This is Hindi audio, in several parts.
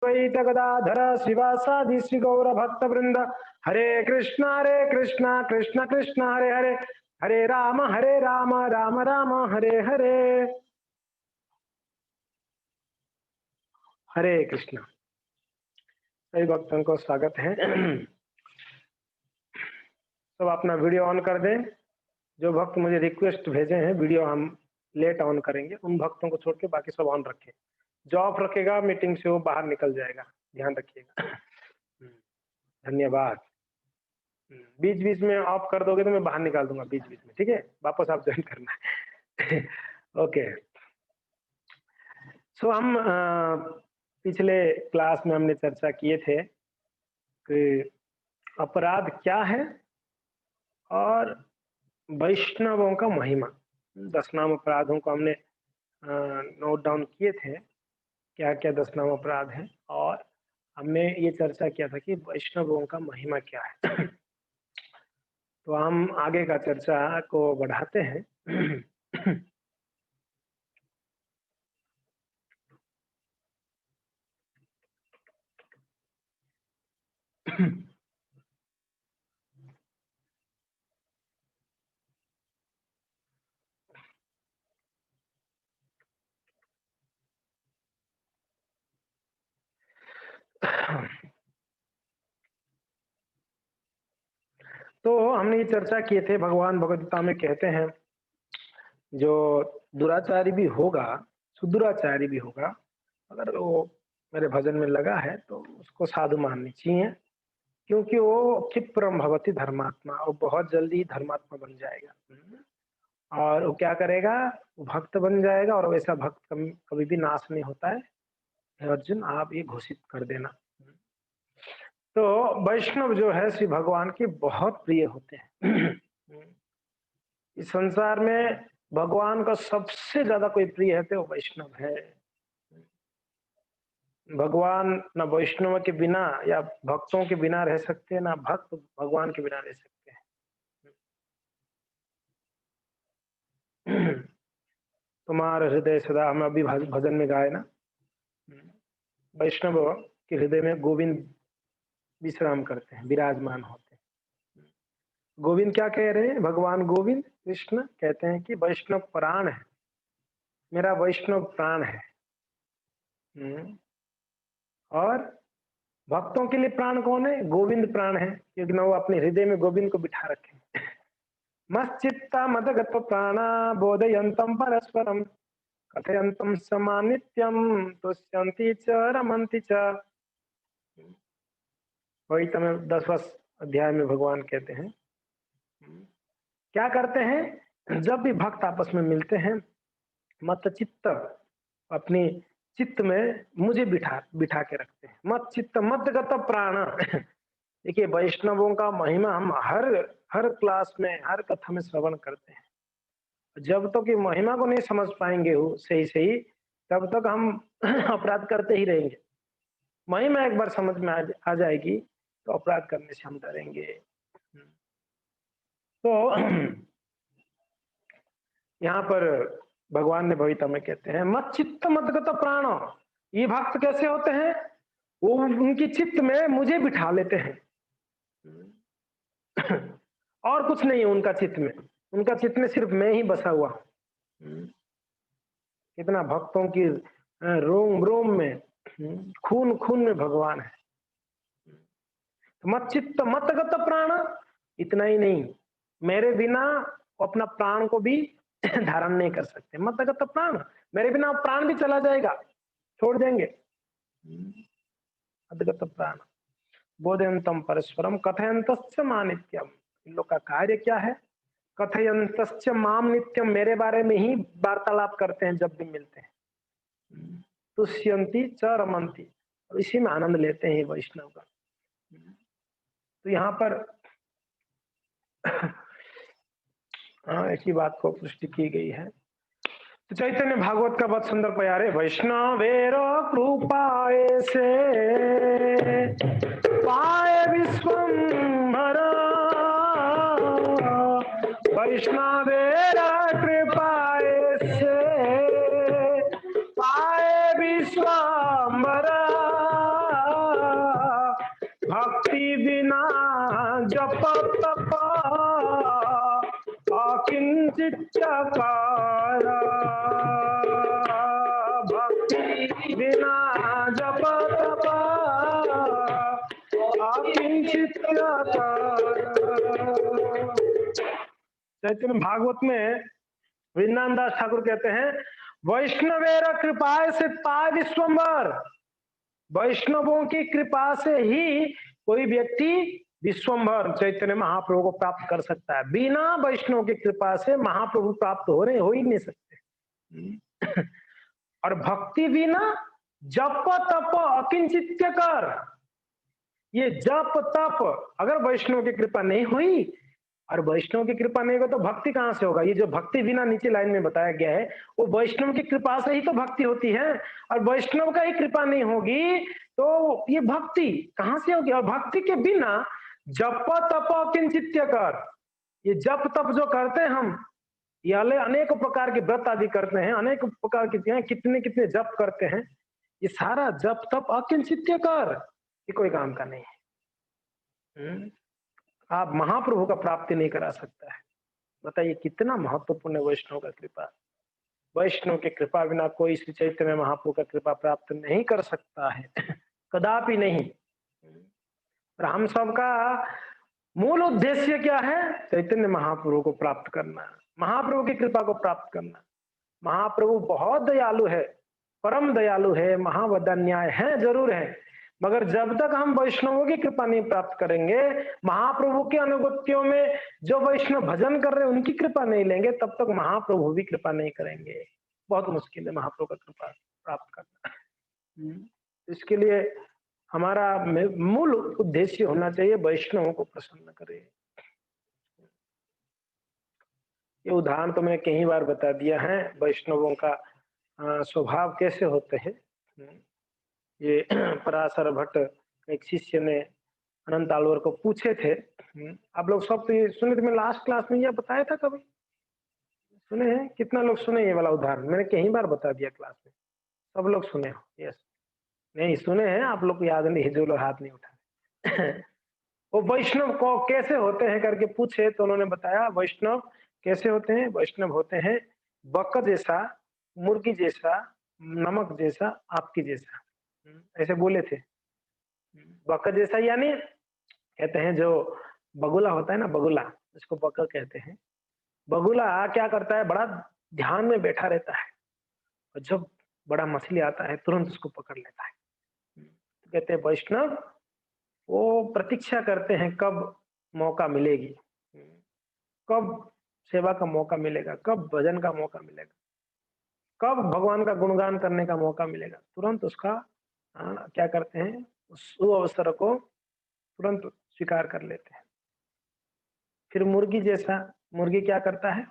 अद्वैत गदाधर शिवासादि श्री गौर भक्त वृंद। हरे कृष्णा कृष्ण कृष्ण हरे हरे, हरे राम राम राम हरे हरे। हरे कृष्णा। सभी भक्तों को स्वागत है। सब अपना वीडियो ऑन कर दें। जो भक्त मुझे रिक्वेस्ट भेजे हैं वीडियो हम लेट ऑन करेंगे, उन भक्तों को छोड़ के बाकी सब ऑन रखें। जो ऑफ रखेगा मीटिंग से वो बाहर निकल जाएगा, ध्यान रखिएगा। धन्यवाद। बीच बीच में ऑफ कर दोगे तो मैं बाहर निकाल दूंगा बीच बीच में, ठीक है? वापस आप ज्वाइन करना है। ओके। सो हम पिछले क्लास में हमने चर्चा किए थे कि अपराध क्या है और वैष्णवों का महिमा। 10 नाम अपराधों को हमने नोट डाउन किए थे, क्या क्या 10 नाम अपराध हैं, और हमने ये चर्चा किया था कि वैष्णवों का महिमा क्या है। तो हम आगे का चर्चा को बढ़ाते हैं। तो हमने ये चर्चा किए थे, भगवान भगवद गीता में कहते हैं जो दुराचारी भी होगा, सुदुराचारी भी होगा, अगर वो मेरे भजन में लगा है तो उसको साधु माननी चाहिए, क्योंकि वो क्षिप्रम भवति धर्मात्मा, वो बहुत जल्दी धर्मात्मा बन जाएगा। और वो क्या करेगा, वो भक्त बन जाएगा, और वैसा भक्त कभी भी नाश नहीं होता है। अर्जुन आप ये घोषित कर देना। तो वैष्णव जो है श्री भगवान के बहुत प्रिय होते हैं। इस संसार में भगवान का सबसे ज्यादा कोई प्रिय है तो वैष्णव है। भगवान न वैष्णव के बिना या भक्तों के बिना रह सकते हैं, ना भक्त भगवान के बिना रह सकते हैं। तुम्हारा हृदय सदा, हम अभी भजन में गाए ना, वैष्णव के हृदय में गोविंद विश्राम करते हैं, विराजमान होते हैं। गोविंद क्या कह रहे हैं? भगवान गोविंद कृष्ण कहते हैं कि वैष्णव प्राण है, मेरा वैष्णव प्राण है। और भक्तों के लिए प्राण कौन है? गोविंद प्राण है, क्योंकि ना वो अपने हृदय में गोविंद को बिठा रखे। मच्चित्ता मदगत प्राणा बोधयंतम परस्परम कथयंतम समानित्यम तुष्यन्ति च रमन्ति च। वही तमें 10वें अध्याय में भगवान कहते हैं क्या करते हैं, जब भी भक्त आपस में मिलते हैं, मत चित्त, अपनी चित्त में मुझे बिठा के रखते हैं। मत चित्त मदगत प्राण। देखिए वैष्णवों का महिमा हम हर क्लास में, हर कथा में श्रवण करते हैं। जब तक ये महिमा को नहीं समझ पाएंगे हो सही तब तक हम अपराध करते ही रहेंगे। महिमा एक बार समझ में आ जाएगी तो अपराध करने से हम डरेंगे। तो यहाँ पर भगवान ने भविता में कहते हैं मत चित्त मदगत प्राण। ये भक्त कैसे होते हैं? वो उनकी चित्त में मुझे बिठा लेते हैं। और कुछ नहीं है उनका चित्त में, उनका चित्त में सिर्फ मैं ही बसा हुआ हूं। कितना भक्तों की रोम रोम में, खून खून में भगवान है। मत चित्त मतगत प्राण। इतना ही नहीं, मेरे बिना अपना प्राण को भी धारण नहीं कर सकते। मतगत प्राण, मेरे बिना प्राण भी चला जाएगा, छोड़ देंगे। अद्गत प्राण बोधयंतम परस्परम कथयंतस्य मानित्यम। इन लोग का कार्य क्या है? कथयंतस्य माम नित्यम, मेरे बारे में ही वार्तालाप करते हैं जब भी मिलते हैं। तुष्यंति च रमन्ति, और इसी में आनंद लेते हैं वैष्णव का। तो यहाँ पर ऐसी बात को पुष्टि की गई है। तो चैतन्य भागवत का बहुत सुंदर प्यारे वैष्णवेरो कृपाए से पाए विश्वंभर, वैष्णवेरा कृपाए से पाए विश्वंभर, जप तप अकिंचित्यकार, भक्ति बिना जप तप अकिंचित्यकार। चैतन्य भागवत में वृंदावन दास ठाकुर कहते हैं, वैष्णवेर कृपाय से पाय विश्वम्भर। वैष्णवों की कृपा से ही कोई व्यक्ति विश्वम्भर चैतन्य महाप्रभु को प्राप्त कर सकता है। बिना वैष्णव की कृपा से महाप्रभु प्राप्त हो ही नहीं सकते। और भक्ति बिना जप तप अकिंचित्य कर, ये जप तप अगर वैष्णव की कृपा नहीं हुई, और वैष्णव की कृपा नहीं होगा तो भक्ति कहां से होगा? ये जो भक्ति बिना नीचे लाइन में बताया गया है, वो वैष्णव की कृपा से ही तो भक्ति होती है, और वैष्णव का ही कृपा नहीं होगी तो ये भक्ति कहां से होगी? और भक्ति के बिना जप तप किंचित्य कर, ये जप तप जो करते हैं हम, ये अनेक प्रकार के व्रत आदि करते हैं, अनेक प्रकार के कितने कितने जप करते हैं, ये सारा जप तप अकिंचित्य कर, ये कोई काम का नहीं है। आप महाप्रभु का प्राप्ति नहीं करा सकता है। बताइए कितना महत्वपूर्ण है वैष्णव का कृपा। वैष्णव की कृपा बिना कोई श्री चैतन्य महाप्रभु का कृपा प्राप्त नहीं कर सकता है, कदापि नहीं। और हम सबका मूल उद्देश्य क्या है? चैतन्य महाप्रभु को प्राप्त करना, महाप्रभु की कृपा को प्राप्त करना। महाप्रभु बहुत दयालु है, परम दयालु है, महावदान्याय है, जरूर है, मगर जब तक हम वैष्णवों की कृपा नहीं प्राप्त करेंगे, महाप्रभु के अनुगत्यों में जो वैष्णव भजन कर रहे हैं उनकी कृपा नहीं लेंगे, तब तक महाप्रभु भी कृपा नहीं करेंगे। बहुत मुश्किल है महाप्रभु का कृपा प्राप्त करना। इसके लिए हमारा मूल उद्देश्य होना चाहिए वैष्णवों को प्रसन्न करे। ये उदाहरण तो मैंने कई बार बता दिया है, वैष्णवों का स्वभाव कैसे होते हैं। ये पराशर भट्ट एक शिष्य ने अनंत आलवर को पूछे थे। आप लोग सब तो ये सुने थे, मैं लास्ट क्लास में यह बताया था, कभी सुने हैं? कितना लोग सुने ये वाला उदाहरण? मैंने कई बार बता दिया क्लास में, सब लोग सुने हो? यस, नहीं सुने हैं आप लोग को याद नहीं, जो लोग हाथ नहीं उठा। वो वैष्णव को कैसे होते हैं करके पूछे तो उन्होंने बताया, वैष्णव कैसे होते हैं? वैष्णव होते हैं बक जैसा, मुर्गी जैसा, नमक जैसा, आपकी जैसा। ऐसे बोले थे। बक जैसा यानी कहते हैं जो बगुला होता है ना, बगुला, इसको बक कहते हैं। बगुला क्या करता है? बड़ा ध्यान में बैठा रहता है, और जब बड़ा मछली आता है तुरंत उसको पकड़ लेता है। तो कहते हैं वैष्णव वो प्रतीक्षा करते हैं कब मौका मिलेगी, कब सेवा का मौका मिलेगा, कब भजन का मौका मिलेगा, कब भगवान का गुणगान करने का मौका मिलेगा, तुरंत उसका क्या करते हैं, उस अवसर को तुरंत स्वीकार कर लेते हैं। फिर मुर्गी जैसा, मुर्गी क्या करता है?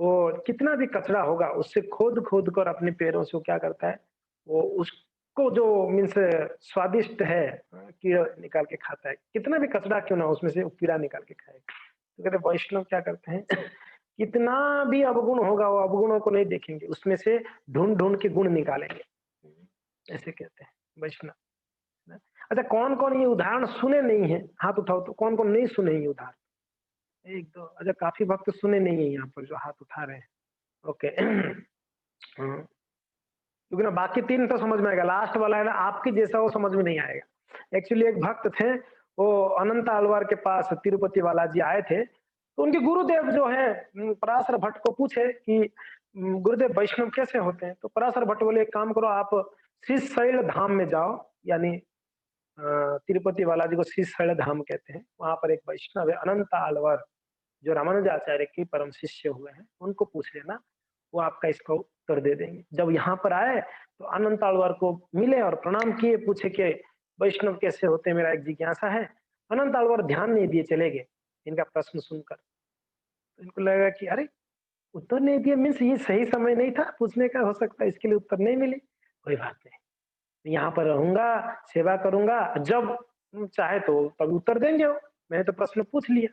वो कितना भी कचरा होगा उससे खोद खोद कर अपने पैरों से क्या करता है, वो उसको जो मीन्स स्वादिष्ट है कीड़ा निकाल के खाता है, कितना भी कचरा क्यों ना उसमें से कीड़ा निकाल के खाएगा। तो कहते वैष्णव क्या करते हैं? कितना भी अवगुण होगा वो अवगुणों को नहीं देखेंगे, उसमें से ढूंढ ढूंढ के गुण निकालेंगे, ऐसे कहते हैं वैष्णव। अच्छा, कौन कौन ये उदाहरण सुने नहीं है? हाथ उठाओ तो कौन कौन नहीं सुने ये उदाहरण? एक दो, अच्छा काफी भक्त सुने नहीं है यहाँ पर जो हाथ उठा रहे हैं। ओके। क्योंकि ना बाकी तीन तो समझ में आएगा, लास्ट वाला है ना आपकी जैसा, वो समझ में नहीं आएगा। एक्चुअली एक भक्त थे, वो अनंत आलवार के पास तिरुपति बालाजी आए थे, तो उनके गुरुदेव जो है पराशर भट्ट को पूछे कि गुरुदेव वैष्णव कैसे होते हैं? तो पराशर भट्ट बोले एक काम करो, आप श्रीशैल धाम में जाओ, यानी तिरुपति बालाजी को श्रीशैल धाम कहते हैं, वहां पर एक वैष्णव है अनंत आलवार, जो रामानुजाचार्य के परम शिष्य हुए हैं, उनको पूछ लेना, वो आपका इसका उत्तर दे देंगे। जब यहाँ पर आए तो अनंत आलवार को मिले और प्रणाम किए, पूछे कि वैष्णव कैसे होते हैं, मेरा एक जिज्ञासा है। अनंत आलवार ध्यान नहीं दिए, चले गए इनका प्रश्न सुनकर। तो इनको लगा कि अरे उत्तर नहीं दिए मीन्स ये सही समय नहीं था पूछने का, हो सकता है इसके लिए उत्तर नहीं मिले। कोई बात नहीं, यहाँ पर रहूंगा, सेवा करूंगा, जब चाहे तो तब उत्तर देंगे वो, मैंने तो प्रश्न पूछ लिया।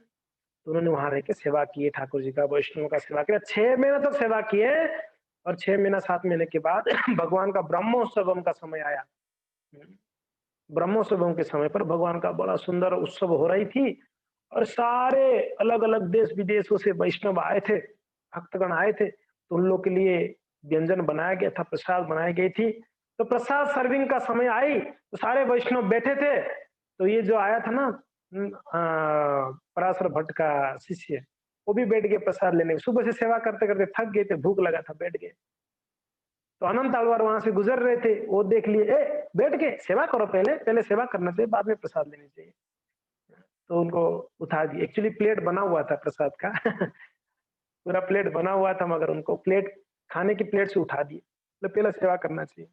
तो उन्होंने वहां रह के सेवा की, ठाकुर जी का, वैष्णव का सेवा किया, 6 महीने तक सेवा किए। और 6 महीना 7 महीने के बाद भगवान का ब्रह्मोत्सवम का समय आया। ब्रह्मोत्सवों के समय पर भगवान का बड़ा सुंदर उत्सव हो रही थी और सारे अलग-अलग देश-विदेशों से वैष्णव आए थे, भक्तगण आए थे, तो उन लोग के लिए व्यंजन बनाया गया था, प्रसाद बनाई गई थी। तो प्रसाद सर्विंग का समय आई, तो सारे वैष्णव बैठे थे, तो ये जो आया था ना पराशर भट्ट का शिष्य, वो भी बैठ गए प्रसाद लेने। सुबह से सेवा करते-करते थक गए थे, भूख लगा था, बैठ गए। तो अनंत आलवार वहां से गुजर रहे थे, वो देख लिए, बैठ के सेवा करो पहले, पहले सेवा करना चाहिए, बाद में प्रसाद लेनी चाहिए। तो उनको उठा दिए, एक्चुअली प्लेट बना हुआ था प्रसाद का पूरा प्लेट बना हुआ था, मगर उनको प्लेट खाने की प्लेट से उठा दिए, तो पहले सेवा करना चाहिए।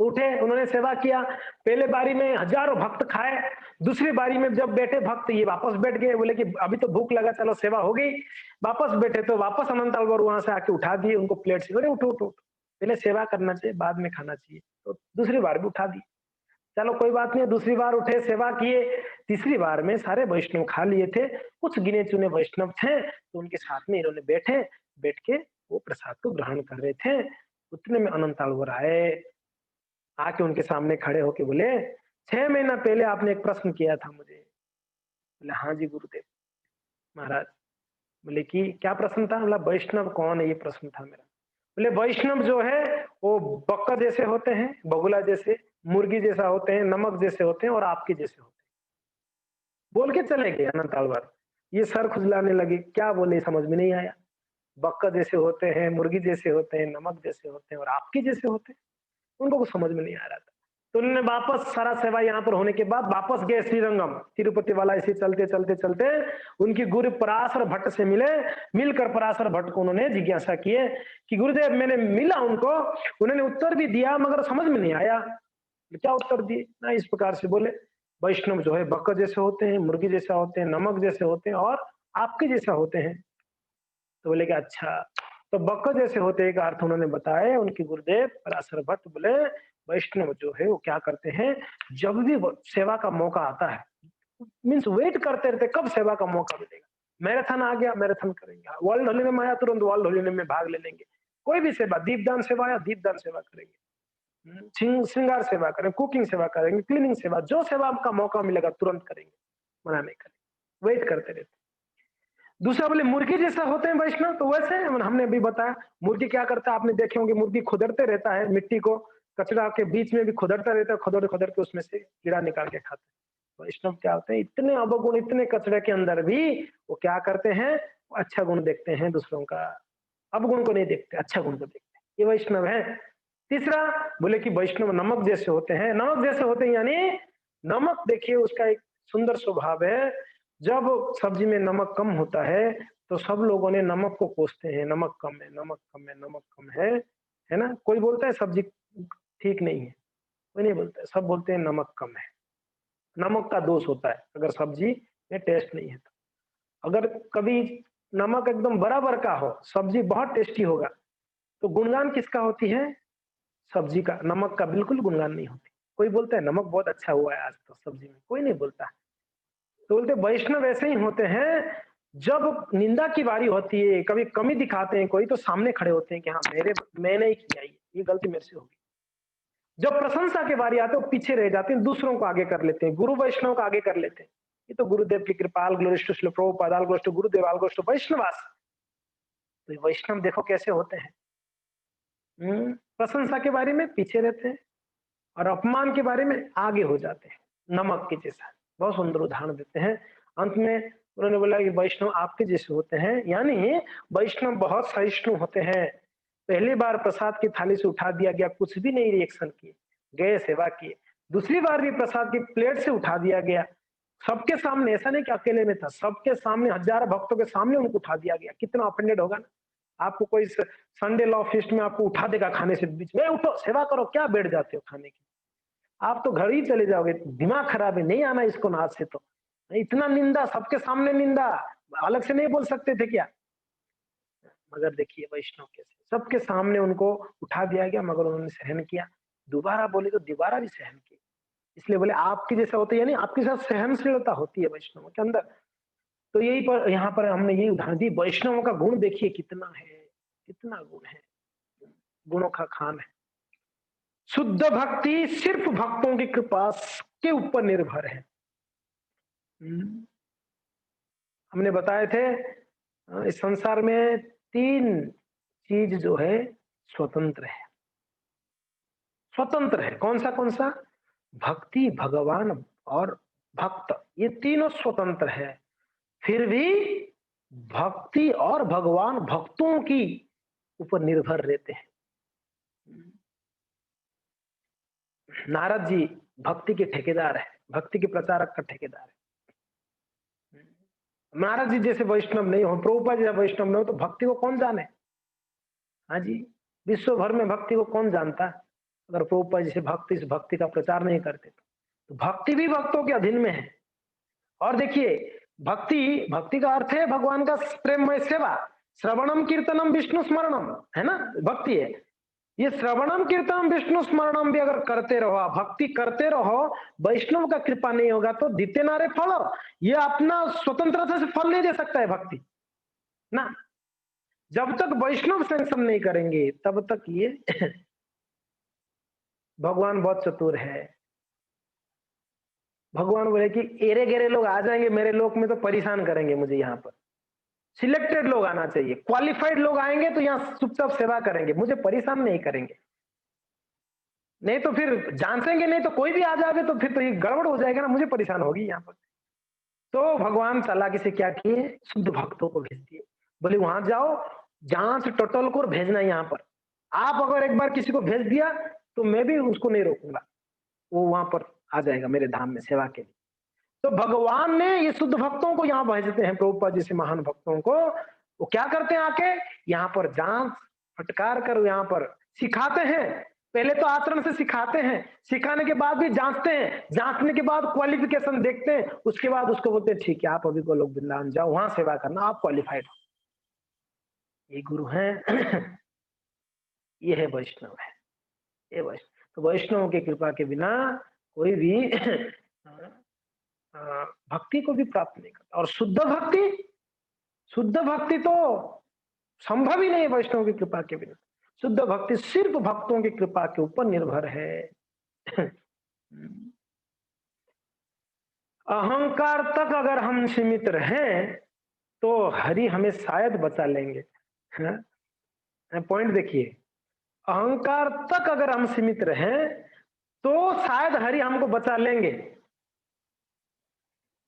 तो उठे, उन्होंने सेवा किया, पहले बारी में हजारों भक्त खाए, दूसरी बारी में जब बैठे भक्त, ये वापस बैठ गए, बोले कि अभी तो भूख लगा, चलो सेवा हो गई। वापस बैठे तो वापस अनंत अलवर वहां से आके उठा दिए उनको प्लेट से, बोले उठो उठो, पहले सेवा करना चाहिए, बाद में खाना चाहिए। तो दूसरी बार भी उठा दी, चलो कोई बात नहीं, दूसरी बार उठे, सेवा किए, तीसरी बार में सारे वैष्णव खा लिए थे, कुछ गिने चुने वैष्णव थे, तो उनके साथ में इन्होंने बैठ के वो प्रसाद को ग्रहण कर रहे थे। उतने में अनंत अलवर आए, आके उनके सामने खड़े होके बोले, 6 महीना पहले आपने एक प्रश्न किया था मुझे। बोले, हाँ जी गुरुदेव महाराज। बोले कि क्या प्रश्न था? बोला, वैष्णव कौन है, ये प्रश्न था मेरा। बोले, वैष्णव जो है वो बक्का जैसे होते हैं, बगुला जैसे, मुर्गी जैसा होते हैं, नमक जैसे होते हैं और आपके जैसे होते हैं। बोल के चले गए अनंत आलवार। ये सर खुजलाने लगे, क्या बोले समझ में नहीं आया। बक्का जैसे होते हैं, मुर्गी जैसे होते हैं, नमक जैसे होते हैं और आपके जैसे होते हैं। उनको कुछ समझ में नहीं आ रहा था। तो उन्होंने वापस सारा सेवा यहाँ पर होने के बाद वापस गए श्रीरंगम, तिरुपति वाला ऐसे चलते चलते चलते उनकी गुरु पराशर भट्ट से मिले। मिलकर पराशर भट्ट को उन्होंने जिज्ञासा किए कि गुरुदेव, मैंने मिला उनको, उन्होंने उत्तर भी दिया मगर समझ में नहीं आया। क्या उत्तर दिए ना, इस प्रकार से बोले, वैष्णव जो है बक्का जैसे होते हैं, मुर्गी जैसा होते हैं, नमक जैसे होते हैं और आपके जैसा होते हैं। तो बोले कि अच्छा, तो बक्का जैसे होते का अर्थ उन्होंने बताया उनके गुरुदेव पराशर भट्ट। बोले, वैष्णव जो है वो क्या करते हैं, जब भी सेवा का मौका आता है, मीन्स वेट करते रहते कब सेवा का मौका मिलेगा। मैराथन आ गया, मैराथन करेंगे, वर्ल्ड होली में आया तुरंत वर्ल्ड होली में भाग ले लेंगे। कोई भी सेवा, दीपदान सेवा आया, दीपदान सेवा करेंगे, श्रृंगार सेवा करें, कुकिंग सेवा करेंगे, क्लीनिंग सेवा, जो सेवा का मौका मिलेगा तुरंत करेंगे, मना नहीं करेंगे, वेट करते रहते। दूसरा बोले, मुर्गी जैसा होते हैं वैष्णव, तो वैसे हमने अभी बताया, मुर्गी क्या करता है, आपने देखे होंगे, मुर्गी खुदरते रहता है मिट्टी को, कचरा के बीच में भी खुदरता रहता है, खुदर खुदर के उसमें से कीड़ा निकाल के खाते हैं। वैष्णव क्या होते हैं, इतने अवगुण, इतने कचरे के अंदर भी वो क्या करते हैं, वो अच्छा गुण देखते हैं दूसरों का, अवगुण को नहीं देखते, अच्छा गुण को देखते हैं, ये वैष्णव है। तीसरा बोले कि वैष्णव नमक जैसे होते हैं। नमक जैसे होते हैं यानी नमक, देखिए उसका एक सुंदर स्वभाव है, जब सब्जी में नमक कम होता है तो सब लोगों ने नमक को कोसते हैं, नमक कम है, नमक कम है, नमक कम है ना? कोई बोलता है सब्जी ठीक नहीं है, कोई नहीं बोलता है, सब बोलते हैं नमक कम है। नमक का दोष होता है अगर सब्जी में टेस्ट नहीं है तो। अगर कभी नमक एकदम बराबर का हो, सब्जी बहुत टेस्टी होगा, तो गुणगान किसका होती है? सब्जी का। नमक का बिल्कुल गुणगान नहीं होती। कोई बोलता है नमक बहुत अच्छा हुआ है आज तो सब्जी में, कोई नहीं बोलता। तो बोलते वैष्णव ऐसे ही होते हैं, जब निंदा की बारी होती है, कभी कमी दिखाते हैं कोई, तो सामने खड़े होते हैं कि हाँ मैंने ही किया ये गलती मेरे से होगी। जब प्रशंसा की बारी आती है, वो पीछे रह जाते हैं, दूसरों को आगे कर लेते हैं, गुरु वैष्णव को आगे कर लेते हैं। ये तो गुरुदेव की कृपा, glories to Srila Prabhupada, all goes to Gurudev, all goes to Vaishnavas. तो ये वैष्णव देखो कैसे होते हैं। प्रशंसा के बारे में पीछे रहते हैं और अपमान के बारे में आगे हो जाते हैं, नमक के जैसा। बहुत सुंदर उदाहरण देते हैं। अंत में उन्होंने बोला कि वैष्णव आपके जैसे होते हैं, यानी वैष्णव बहुत सहिष्णु होते हैं। पहली बार प्रसाद की थाली से उठा दिया गया, कुछ भी नहीं रिएक्शन किए, गए सेवा किए। दूसरी बार भी प्रसाद की प्लेट से उठा दिया गया, सबके सामने, ऐसा नहीं कि अकेले में था, सबके सामने, हजारों भक्तों के सामने उनको उठा दिया गया। कितना ऑफेंडेड होगा ना। आपको कोई संडे लॉ फेस्ट में आपको उठा देगा खाने से बीच में, उठो सेवा करो, क्या बैठ जाते हो खाने की, आप तो घर ही चले जाओगे, दिमाग खराब है, नहीं आना इसको नाद से तो। इतना निंदा, सबके सामने निंदा, अलग से नहीं बोल सकते थे क्या? मगर देखिए वैष्णव कैसे, सबके सामने उनको उठा दिया गया मगर उन्होंने सहन किया। दोबारा बोले तो दोबारा भी सहन किया। इसलिए बोले आपके जैसा होता है, यानी आपके साथ सहनशीलता होती है वैष्णवों के अंदर। तो यही पर, यहाँ पर हमने यही उदाहरण दी, वैष्णवों का गुण देखिए कितना है, कितना गुण है, गुणों का खान है। शुद्ध भक्ति सिर्फ भक्तों की कृपा के ऊपर निर्भर है। हमने बताए थे इस संसार में 3 चीज जो है स्वतंत्र है। स्वतंत्र है, कौन सा? भक्ति, भगवान और भक्त, ये तीनों स्वतंत्र है। फिर भी भक्ति और भगवान भक्तों की ऊपर निर्भर रहते हैं। नारद जी भक्ति के ठेकेदार है, भक्ति के प्रचारक का ठेकेदार है। नारद जी जैसे वैष्णव नहीं हो, प्रभुपाद जैसा वैष्णव नहीं हो तो भक्ति को कौन जाने? हाँ जी, विश्व भर में भक्ति को कौन जानता है? अगर प्रभुपाद जैसे भक्ति इस भक्ति का प्रचार नहीं करते तो भक्ति भी भक्तों के अधीन में है। और देखिए, भक्ति का अर्थ है भगवान का प्रेममय सेवा। श्रवणम कीर्तनम विष्णु स्मरणम, है ना, भक्ति है। ये श्रवणम कीर्तनम विष्णु स्मरणम भी अगर करते रहो, आप भक्ति करते रहो, वैष्णव का कृपा नहीं होगा तो दिते नारे फल, ये अपना स्वतंत्रता से फल नहीं दे सकता है भक्ति ना। जब तक वैष्णव सैंक्शन नहीं करेंगे तब तक ये भगवान बहुत चतुर है। भगवान बोले कि एरे गेरे लोग आ जाएंगे मेरे लोक में तो परेशान करेंगे मुझे। यहाँ पर सिलेक्टेड लोग आना चाहिए, क्वालिफाइड लोग आएंगे तो यहाँ चुपचाप सेवा करेंगे, मुझे परेशान नहीं करेंगे। नहीं तो फिर जांचेंगे नहीं तो कोई भी आ जाएगा तो फिर तो ये गड़बड़ हो जाएगा ना, मुझे परेशान होगी यहाँ पर। तो भगवान चालाकी से क्या किए, शुद्ध भक्तों को भेज दिए। बोले वहां जाओ, जांच टोटल को भेजना यहाँ पर। आप अगर एक बार किसी को भेज दिया तो मैं भी उसको नहीं रोकूंगा, वो वहां पर आ जाएगा मेरे धाम में सेवा के लिए। तो भगवान ने ये शुद्ध भक्तों को यहाँ भेजते हैं, प्रभुपाद जैसे महान भक्तों को। वो क्या करते हैं, आके यहाँ पर जांच फटकार कर यहाँ पर सिखाते हैं। पहले तो आचरण से सिखाते हैं, सिखाने के बाद भी जांचते हैं, जांचने के बाद क्वालिफिकेशन देखते हैं, उसके बाद उसको बोलते हैं ठीक है आप अभी को लोग वृंदावन जाओ, वहां सेवा करना, आप क्वालिफाइड हो। ये गुरु हैं ये है वैष्णव है, ये वैष्णव। तो वैष्णव की कृपा के बिना कोई भी भक्ति को भी प्राप्त नहीं करता। और शुद्ध भक्ति तो संभव ही नहीं है वैष्णव की कृपा के बिना। शुद्ध भक्ति सिर्फ भक्तों की कृपा के ऊपर निर्भर है। अहंकार तक अगर हम सीमित रहें तो हरि हमें शायद बचा लेंगे। पॉइंट देखिए, अहंकार तक अगर हम सीमित रहें तो शायद हरि हमको बचा लेंगे।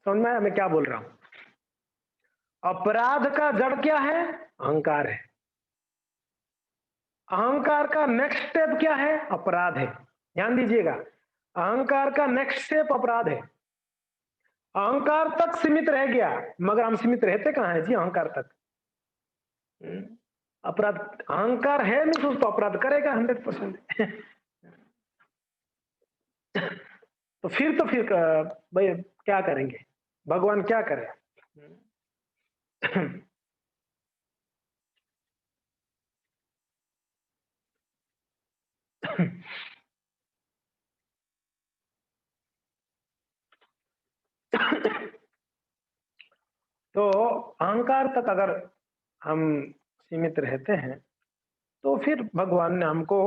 समझ में आया मैं क्या बोल रहा हूं? अपराध का जड़ क्या है? अहंकार है। अहंकार का नेक्स्ट स्टेप क्या है? अपराध है। ध्यान दीजिएगा, अहंकार का नेक्स्ट स्टेप अपराध है। अहंकार तक सीमित रह गया, मगर हम सीमित रहते कहां है जी अहंकार तक। अपराध, अहंकार है नहीं तो अपराध करेगा 100%। तो फिर भाई क्या करेंगे, भगवान क्या करे? तो अहंकार तक अगर हम सीमित रहते हैं तो फिर भगवान ने हमको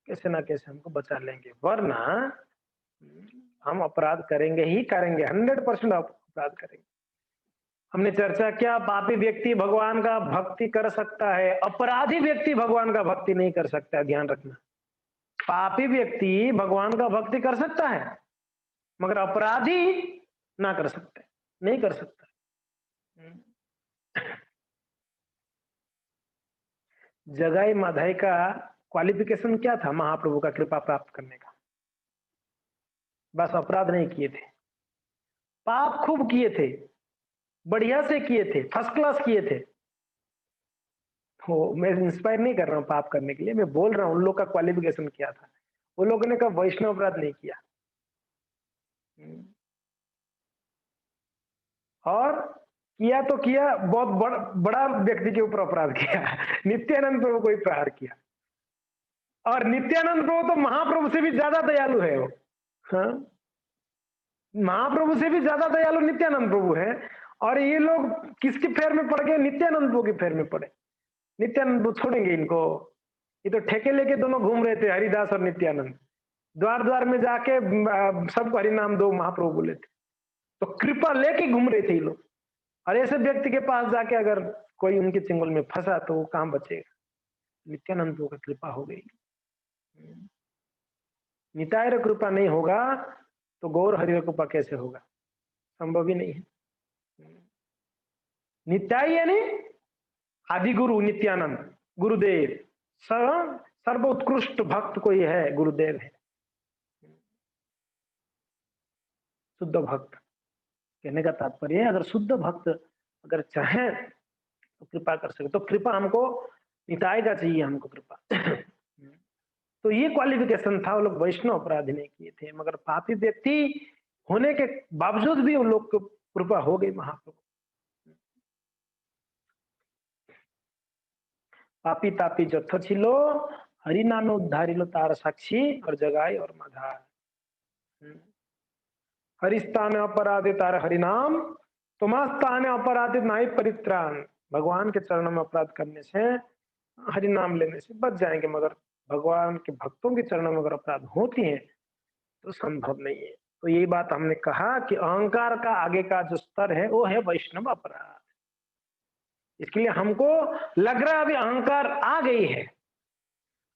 कैसे ना कैसे हमको बचा लेंगे, वरना हम अपराध करेंगे ही करेंगे, 100% अपराध करेंगे। हमने चर्चा किया, पापी व्यक्ति भगवान का भक्ति कर सकता है, अपराधी व्यक्ति भगवान का भक्ति नहीं कर सकता है। ध्यान रखना, पापी व्यक्ति भगवान का भक्ति कर सकता है मगर अपराधी ना कर सकता है, नहीं कर सकता। जगाई माधाई का क्वालिफिकेशन क्या था महाप्रभु का कृपा प्राप्त करने का? बस अपराध नहीं किए थे, पाप खूब किए थे, बढ़िया से किए थे, फर्स्ट क्लास किए थे। तो मैं इंस्पायर नहीं कर रहा हूं पाप करने के लिए, मैं बोल रहा हूं उन लोग का क्वालिफिकेशन क्या था। वो लोगों ने कहा वैष्णव अपराध नहीं किया। और किया तो किया, बहुत बड़ा व्यक्ति के ऊपर अपराध किया। नित्यानंद प्रभु को ही प्रहार किया। और नित्यानंद प्रभु तो महाप्रभु से भी ज्यादा दयालु है वो। हाँ, महाप्रभु से भी ज्यादा दयालु नित्यानंद प्रभु है। और ये लोग किसके फेर में पड़ गए? नित्यानंद प्रभु के फेर में पड़े। नित्यानंद प्रभु छोड़ेंगे इनको? ये तो ठेके लेके दोनों घूम रहे थे, हरिदास और नित्यानंद। द्वार-द्वार में जाके सबको हरि नाम दो महाप्रभु बोले थे। तो कृपा लेके घूम रहे थे ये लोग। और ऐसे व्यक्ति के पास जाके अगर कोई उनके चंगुल में फंसा तो वो कहाँ बचेगा? नित्यानंद प्रभु का कृपा हो गई। निताय र कृपा नहीं होगा तो गौर हरि कृपा कैसे होगा? संभव ही नहीं है। नित्याय यानी आदि गुरु नित्यानंद गुरुदेव, सर्व उत्कृष्ट भक्त कोई है, गुरुदेव है। शुद्ध भक्त कहने का तात्पर्य है, अगर शुद्ध भक्त अगर चाहे तो कृपा कर सके, तो कृपा हमको निताय का चाहिए, हमको कृपा। तो ये क्वालिफिकेशन था, वो लोग वैष्णव अपराधी नहीं किए थे, मगर पापी व्यक्ति होने के बावजूद भी उन लोग को कृपा हो गई महाप्रभु। पापी तापी जत्थ छिलो हरि नाम उद्धारिलो तार साक्षी और जगाई और मधार। हरिस्तान अपराधे तार हरि नाम तुमास्तान अपराधित नहीं परित्राण। भगवान के चरणों में अपराध करने से, हरि नाम लेने से बच जाएंगे, मगर भगवान के भक्तों के चरणों में अगर अपराध होती हैं तो संभव नहीं है। तो यही बात हमने कहा कि अहंकार का आगे का जो स्तर है वो है वैष्णव अपराध। इसके लिए हमको लग रहा है अभी अहंकार आ गई है,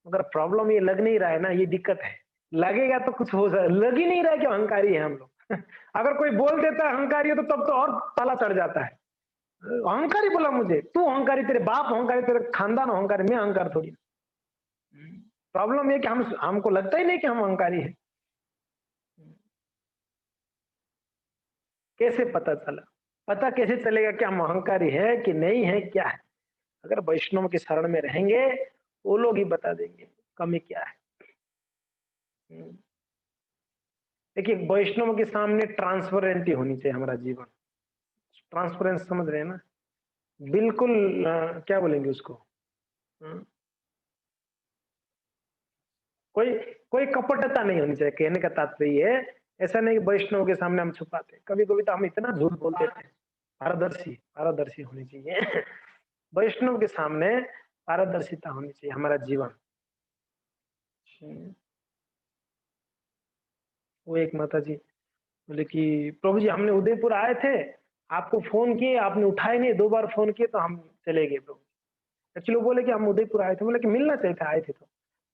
मगर प्रॉब्लम ये लग नहीं रहा है ना, ये दिक्कत है। लगेगा तो कुछ हो सकता, लग ही नहीं रहा है कि अहंकारी है हम लोग। अगर कोई बोल देता है अहंकारी है तो तब तो और ताला चढ़ जाता है। अहंकारी बोला मुझे, तू अहंकारी, तेरे बाप अहंकारी, तेरे खानदान अहंकारी, मैं अहंकार थोड़ी। प्रॉब्लम ये कि हमको लगता ही नहीं कि हम अहंकारी हैं। कैसे पता चला? पता कैसे चलेगा कि हम अहंकारी है कि नहीं है, क्या है? अगर वैष्णव के शरण में रहेंगे वो लोग ही बता देंगे कमी क्या है। देखिए, वैष्णव के सामने ट्रांसपेरेंटी होनी चाहिए हमारा जीवन। ट्रांसपेरेंस समझ रहे हैं ना? बिल्कुल क्या बोलेंगे उसको, कोई कोई कपटता नहीं होनी चाहिए। कहने का तात्पर्य है, ऐसा नहीं कि वैष्णव के सामने हम छुपाते, कभी कभी तो हम इतना झूठ बोलते थे। पारदर्शी पारदर्शी होनी चाहिए। वैष्णव के सामने पारदर्शिता होनी चाहिए हमारा जीवन। वो एक माता जी बोले कि प्रभु जी हमने उदयपुर आए थे, आपको फोन किए, आपने उठाए नहीं, 2 बार फोन किए तो हम चले गए प्रभु। एक्चुअली वो बोले कि हम उदयपुर आए थे, बोले कि मिलना चाहिए था, आए थे तो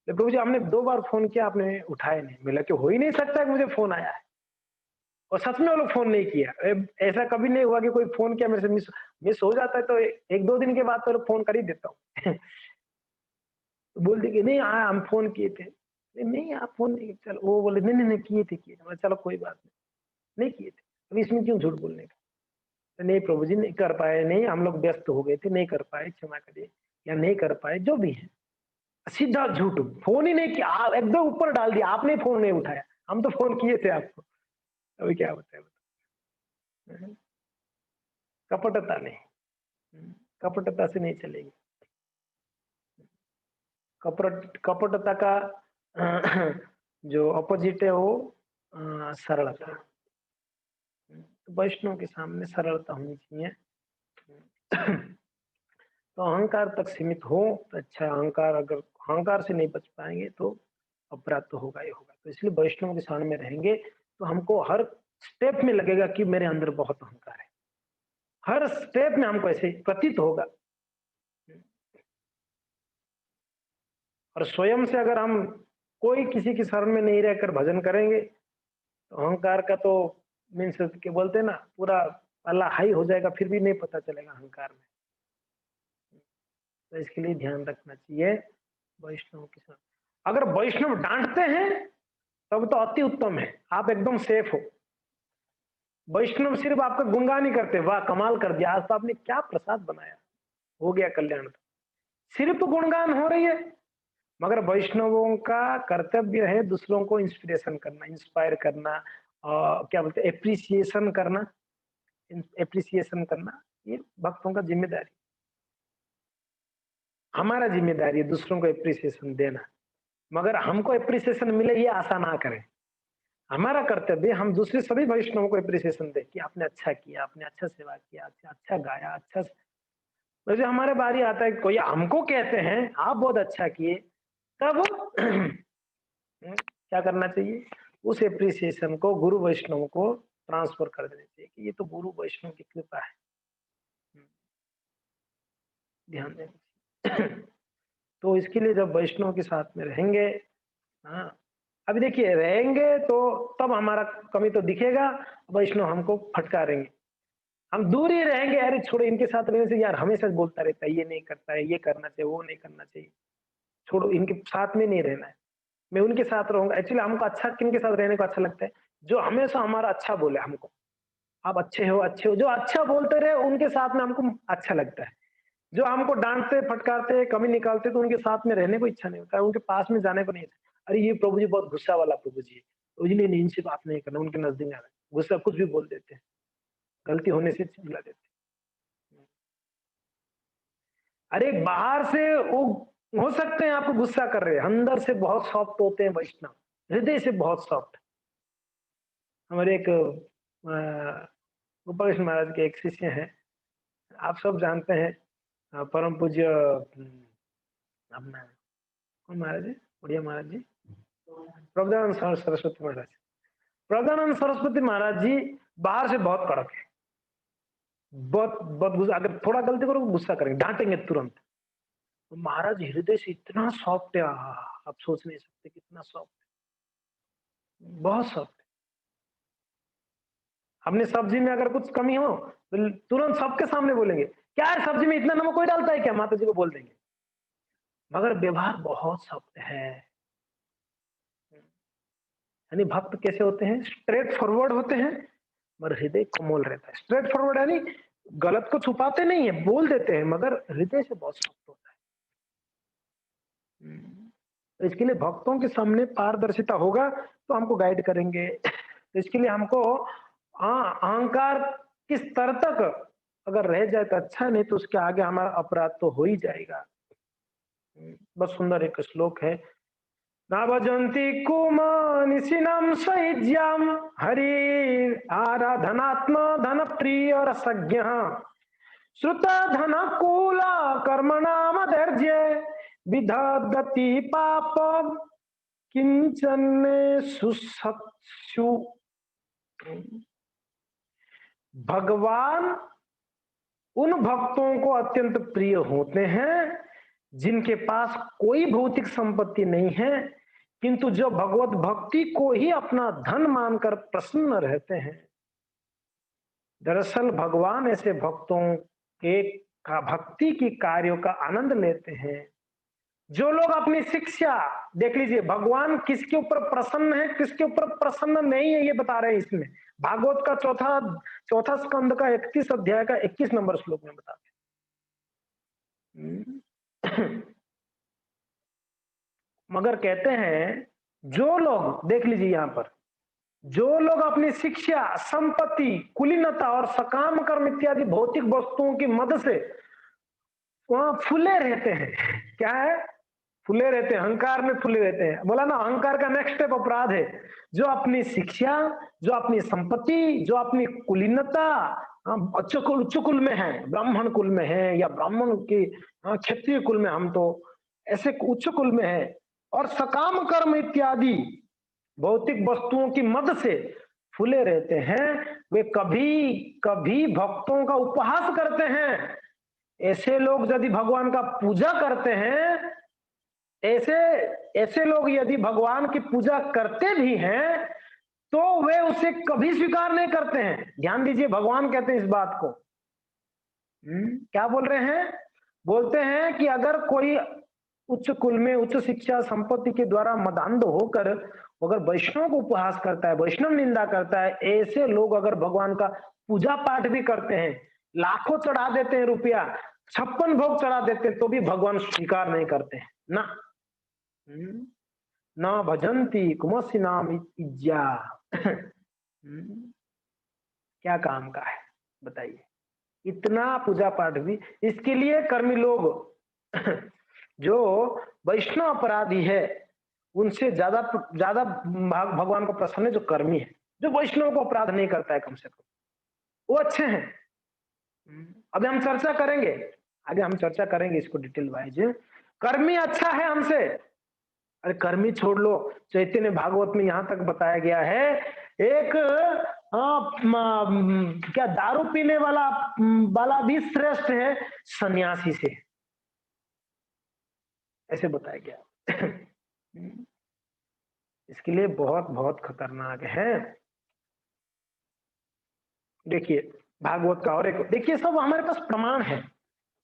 प्रभु जी हमने 2 बार फोन किया, आपने उठाए नहीं। मिला कि हो ही नहीं सकता कि मुझे फोन आया है, और सच में वो लोग फोन नहीं किया। ऐसा कभी नहीं हुआ कि कोई फोन किया मेरे से मिस मिस हो जाता है तो 1-2 दिन के बाद तो फोन कर ही देता हूँ। तो बोल दी कि नहीं हम फोन किए थे। नहीं आप फोन नहीं, चलो वो बोले नहीं नहीं नहीं किए थे किए थे। चलो कोई बात नहीं किए थे, अब इसमें क्यों झूठ बोलने का? तो नहीं प्रभु जी नहीं कर पाए, नहीं हम लोग व्यस्त हो गए थे, नहीं कर पाए, क्षमा करिए, या नहीं कर पाए, जो भी है। सीधा झूठ, फोन ही नहीं किया, एकदम ऊपर डाल दिया, आपने फोन नहीं उठाया, हम तो फोन किए थे आपको। अभी क्या बताए? कपटता नहीं, कपटता से नहीं चलेगी। कपटता का जो अपोजिट है वो सरलता। वैष्णव के सामने सरलता होनी चाहिए। तो अहंकार तक सीमित हो तो अच्छा। अहंकार, अगर अहंकार से नहीं बच पाएंगे तो अपराध तो होगा ही होगा। तो इसलिए वैष्णव के शरण में रहेंगे तो हमको हर स्टेप में लगेगा कि मेरे अंदर बहुत अहंकार है, हर स्टेप में हमको ऐसे प्रतीत होगा। और स्वयं से अगर हम कोई किसी की शरण में नहीं रहकर भजन करेंगे तो अहंकार का तो मीन्स के बोलते हैं ना, पूरा पल्ला हाई हो जाएगा, फिर भी नहीं पता चलेगा अहंकार में। तो इसके लिए ध्यान रखना चाहिए वैष्णव के साथ। अगर वैष्णव डांटते हैं तब तो अति उत्तम है, आप एकदम सेफ हो। वैष्णव सिर्फ आपका गुणगान ही करते, वाह कमाल कर दिया, आज तो आपने क्या प्रसाद बनाया, हो गया कल्याण। सिर्फ गुणगान हो रही है, मगर वैष्णवों का कर्तव्य है दूसरों को इंस्पिरेशन करना, इंस्पायर करना, क्या बोलते हैं, एप्रिसिएशन करना। एप्रिसिएशन करना ये भक्तों का जिम्मेदारी, हमारा जिम्मेदारी है दूसरों को एप्रिसिएशन देना। मगर हमको एप्रिसिएशन मिले ये आशा ना करें। हमारा कर्तव्य हम दूसरे सभी वैष्णवों को एप्रिसिएशन दें कि आपने अच्छा किया, आपने अच्छा सेवा किया, अच्छा गाया, अच्छा। वैसे हमारे बारी आता है कोई हमको कहते हैं आप बहुत अच्छा किए, तब क्या करना चाहिए? उस एप्रिसिएशन को गुरु वैष्णव को ट्रांसफर कर देना चाहिए कि ये तो गुरु वैष्णव की कृपा है। ध्यान देना चाहिए। तो इसके लिए जब वैष्णव के साथ में रहेंगे, हाँ, अभी देखिए रहेंगे तो तब हमारा कमी तो दिखेगा, वैष्णव हमको फटकारेंगे। हम दूर ही रहेंगे, अरे छोड़ो इनके साथ रहने से यार हमेशा बोलता रहता है, ये नहीं करता है, ये करना चाहिए, वो नहीं करना चाहिए। छोड़ो इनके साथ में नहीं रहना है। मैं उनके साथ रहूँगा। एक्चुअली हमको अच्छा किनके साथ रहने को अच्छा लगता है? जो हमेशा हमारा अच्छा बोले हमको। आप अच्छे हो, अच्छे हो। जो अच्छा बोलते रहे उनके साथ में हमको अच्छा लगता है। जो हमको डाँटते, फटकारते, कमी निकालते तो उनके साथ में रहने को इच्छा नहीं होता है, उनके पास में जाने को नहीं इच्छा। अरे ये प्रभु जी बहुत गुस्सा वाला प्रभु जी है। तो नहीं, इनसे बात नहीं करना, उनके नज़दीक नहीं आना। गुस्सा कुछ भी बोल देते हैं, गलती होने से चिल्ला देते हैं। अरे बाहर से वो हो सकते हैं आपको गुस्सा कर रहे हैं, अंदर से बहुत सॉफ्ट होते हैं वैष्णव, हृदय से बहुत सॉफ्ट। हमारे एक गोपाल कृष्ण महाराज के एक शिष्य हैं, आप सब जानते हैं, परम पूज्य अपना कौन महाराज जी? बढ़िया महाराज जी, प्रबोधानंद सरस्वती महाराज। प्रबोधानंद सरस्वती महाराज जी बाहर से बहुत कड़क है, बहुत बहुत गुस्सा, अगर थोड़ा गलती करो गुस्सा करेंगे, डांटेंगे तुरंत। तो महाराज हृदय से इतना सॉफ्ट है, आप सोच नहीं सकते कितना सॉफ्ट, बहुत सॉफ्ट। हमने सब्जी में अगर कुछ कमी हो तो तुरंत सबके सामने बोलेंगे, क्या है सब्जी में इतना नमक कोई डालता है क्या? माता जी को बोल देंगे। मगर व्यवहार बहुत सॉफ्ट है। यानी भक्त कैसे होते हैं? स्ट्रेट फॉरवर्ड होते हैं, मगर हृदय कोमल रहता है। स्ट्रेट फॉरवर्ड यानी गलत को छुपाते नहीं है, बोल देते हैं, मगर हृदय से बहुत सॉफ्ट होता है। तो इसके लिए भक्तों के सामने पारदर्शिता होगा तो हमको गाइड करेंगे। तो इसके लिए हमको अहंकार किस स्तर तक अगर रह जाए तो अच्छा, नहीं तो उसके आगे हमारा अपराध तो हो ही जाएगा। बस सुंदर एक श्लोक है, न भजन्ति कुमनिशिनं सयुज्यं हरि आराधनात्म धन प्रिय रसज्ञः श्रुत धन कूल कर्मणामदर्ज्य विदधति पाप किंचन सुसत्सु। भगवान उन भक्तों को अत्यंत प्रिय होते हैं जिनके पास कोई भौतिक संपत्ति नहीं है, किंतु जो भगवत भक्ति को ही अपना धन मानकर प्रसन्न रहते हैं। दरअसल भगवान ऐसे भक्तों के का भक्ति की कार्यों का आनंद लेते हैं। जो लोग अपनी शिक्षा, देख लीजिए भगवान किसके ऊपर प्रसन्न है, किसके ऊपर प्रसन्न नहीं है, ये बता रहे हैं इसमें। भागवत का चौथा स्कंद का 31 अध्याय का 21 नंबर श्लोक में बताते हैं। मगर कहते हैं जो लोग, देख लीजिए यहां पर, जो लोग अपनी शिक्षा, संपत्ति, कुलीनता और सकाम कर्म इत्यादि भौतिक वस्तुओं की मदद से वहां फूले रहते हैं। क्या है? फूले रहते हैं, अहंकार में फूले रहते हैं। बोला ना, अहंकार का नेक्स्ट स्टेप अपराध है। जो अपनी शिक्षा, जो अपनी संपत्ति, जो अपनी कुलीनता, उच्च कुल में है, ब्राह्मण कुल में है या ब्राह्मण के क्षत्रिय कुल में, हम तो ऐसे उच्च कुल में है, और सकाम कर्म इत्यादि भौतिक वस्तुओं की मदद से फूले रहते हैं, वे कभी कभी भक्तों का उपहास करते हैं। ऐसे लोग यदि भगवान का पूजा करते हैं, ऐसे ऐसे लोग यदि भगवान की पूजा करते भी हैं तो वे उसे कभी स्वीकार नहीं करते हैं। ध्यान दीजिए, भगवान कहते हैं इस बात को। क्या बोल रहे हैं? बोलते हैं कि अगर कोई उच्च कुल में उच्च शिक्षा संपत्ति के द्वारा मदान्ध होकर अगर वैष्णव को उपहास करता है, वैष्णव निंदा करता है, ऐसे लोग अगर भगवान का पूजा पाठ भी करते हैं, लाखों चढ़ा देते हैं रुपया, 56 भोग चढ़ा देते हैं, तो भी भगवान स्वीकार नहीं करते हैं ना। न भजंती कुमसी नाम इज्जा। क्या काम का है बताइए, इतना पूजा पाठ भी। इसके लिए कर्मी लोग जो वैष्णव अपराधी है उनसे ज्यादा ज्यादा भगवान को प्रसन्न है जो कर्मी है, जो वैष्णव को अपराध नहीं करता है कम से कम, वो अच्छे हैं। अभी हम चर्चा करेंगे, आगे हम चर्चा करेंगे इसको डिटेल वाइज। कर्मी अच्छा है हमसे, अरे कर्मी छोड़ लो, चैतन्य भागवत में यहाँ तक बताया गया है, एक क्या दारू पीने वाला भी श्रेष्ठ है सन्यासी से, ऐसे बताया गया। इसके लिए बहुत बहुत खतरनाक है। देखिए भागवत का और एक, देखिए सब हमारे पास प्रमाण है,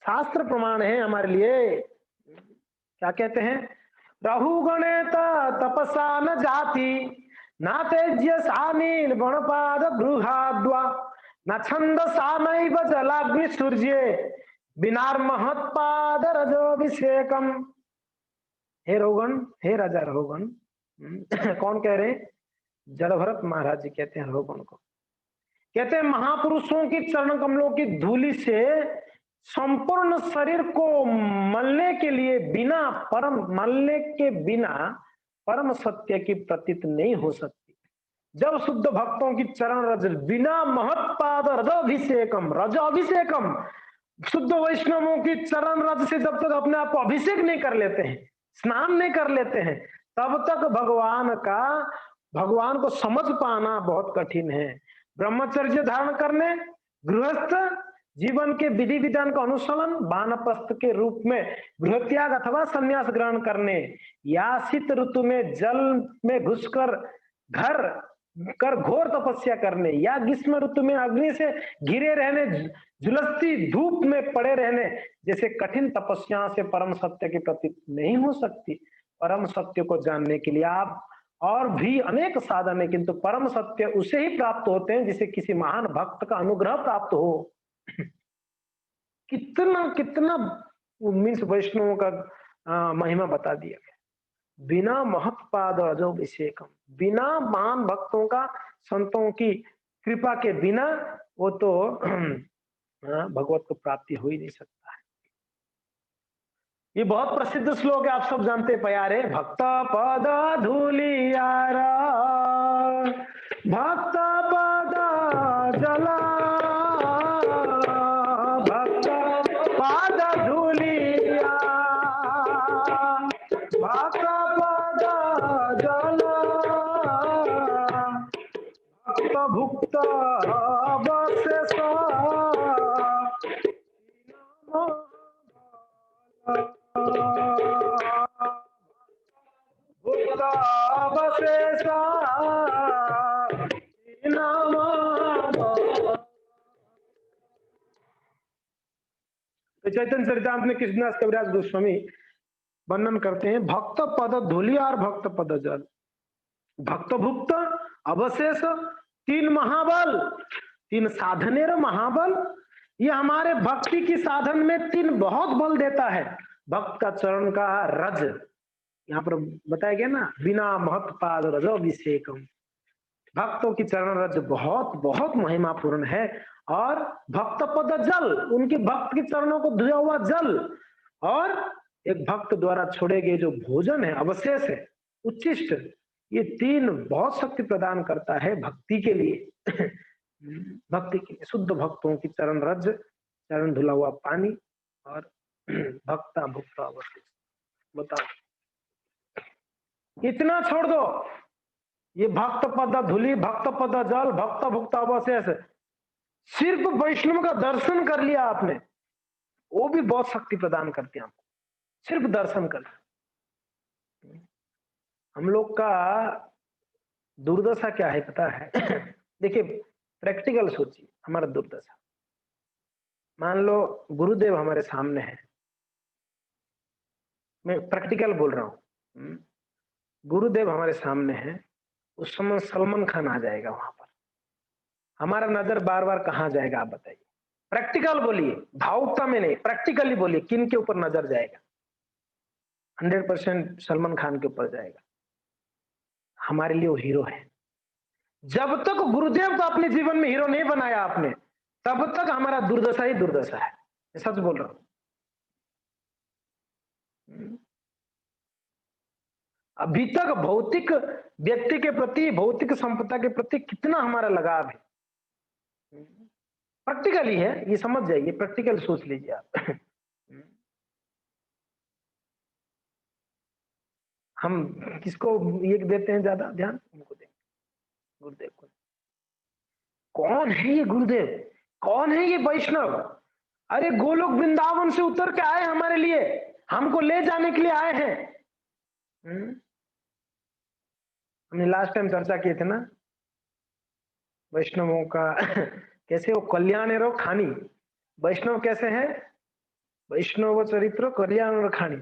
शास्त्र प्रमाण है हमारे लिए। क्या कहते हैं, राहु गणेत तपसा न जाति, ना तेज्य सानील बणपाद गृहाद्वा, न छंद सामैव जलाग्नि सूर्य, बिनार महत्पाद रजोभिषेकम। हे रोगन, हे राजा रोगन, कौन कह रहे हैं, जड़ भरत महाराज जी कहते हैं रोगन को, कहते हैं महापुरुषों की चरण कमलों की धूलि से संपूर्ण शरीर को मलने के लिए मलने के बिना परम सत्य की प्रतीत नहीं हो सकती। जब शुद्ध भक्तों की चरण रज बिना महत्पाद रजाभिषेकम, शुद्ध वैष्णवों की चरण रज से जब तक अपने आप को अभिषेक नहीं कर लेते हैं, स्नान नहीं कर लेते हैं, तब तक भगवान को समझ पाना बहुत कठिन है। ब्रह्मचर्य धारण करने, गृहस्थ जीवन के विधि विधान का अनुसरण, वानप्रस्थ के रूप में गृह त्याग अथवा संन्यास ग्रहण करने, या शीत ऋतु में जल में घुसकर घोर तपस्या करने, या ग्रीष्म ऋतु में अग्नि से घिरे रहने, झुलसती धूप में पड़े रहने, जैसे कठिन तपस्या से परम सत्य की प्रतीत नहीं हो सकती। परम सत्य को जानने के लिए आप और भी अनेक साधन है, किंतु परम सत्य उसे ही प्राप्त होते हैं जिसे किसी महान भक्त का अनुग्रह प्राप्त हो। कितना कितना मीन्स वैष्णवों का महिमा बता दिया गया। बिना महत्पाद अजोभिषेकम, बिना महान भक्तों का, संतों की कृपा के बिना वो तो भगवत को प्राप्ति हो ही नहीं सकता है। ये बहुत प्रसिद्ध श्लोक है, आप सब जानते प्यारे, भक्त पद धूलियारा, भक्त पद जला, भक्त पद धूलिया, भक्त पद जला, भक्त भुक्त अवशेष, तो चैतन्य चरितामृत में कृष्णदास कविराज गोस्वामी वर्णन करते हैं, भक्त पद धूलि और भक्त पद जल, भक्त भुक्त अवशेष, तीन महाबल, तीन साधनेर महाबल। ये हमारे भक्ति की साधन में तीन बहुत बल देता है। भक्त का चरण का रज, यहाँ पर बताया गया ना, बिना महत्पाद रजोभिषेकम, भक्तों की चरण रज बहुत बहुत महिमापूर्ण है। और भक्त पद जल, उनके भक्त के चरणों को धुआ हुआ जल, और एक भक्त द्वारा छोड़े गए जो भोजन है, अवशेष है, उच्छिष्ट, ये तीन बहुत शक्ति प्रदान करता है भक्ति के लिए। भक्ति के लिए शुद्ध भक्तों की चरण रज, चरण धुला हुआ पानी, और भक्ता भुक्ता अवशेष। बताओ, इतना छोड़ दो, ये भक्त पद धूलि, भक्त पद जल, भक्त भुक्त अवशेष, सिर्फ वैष्णव का दर्शन कर लिया आपने, वो भी बहुत शक्ति प्रदान करते हैं आपको, सिर्फ दर्शन कर। हम लोग का दुर्दशा क्या है पता है? देखिए प्रैक्टिकल सोचिए, हमारा दुर्दशा, मान लो गुरुदेव हमारे सामने है, मैं प्रैक्टिकल बोल रहा हूं, गुरुदेव हमारे सामने है, उस समय सलमान खान आ जाएगा वहां पर, हमारा नजर बार बार कहां जाएगा आप बताइए? प्रैक्टिकल बोलिए, भावुकता में नहीं, प्रैक्टिकली बोलिए, किन के ऊपर नजर जाएगा? 100% सलमान खान के ऊपर जाएगा। हमारे लिए वो हीरो है। जब तक गुरुदेव को अपने जीवन में हीरो नहीं बनाया आपने, तब तक हमारा दुर्दशा ही दुर्दशा है, मैं सच बोल रहा हूं। अभी तक भौतिक व्यक्ति के प्रति, भौतिक संपदा के प्रति कितना हमारा लगाव है, प्रैक्टिकल ही है, ये समझ जाइए, प्रैक्टिकल सोच लीजिए आप। हम किसको ये देते हैं ज्यादा ध्यान? उनको देंगे, गुरुदेव को। कौन है ये गुरुदेव? कौन है ये वैष्णव? अरे गोलोक वृंदावन से उतर के आए हमारे लिए, हमको ले जाने के लिए आए हैं। हमने लास्ट टाइम चर्चा किए थे ना वैष्णवों का कैसे वो कल्याण है रो खानी। वैष्णव कैसे है? वैष्णव चरित्र कल्याण और खानी।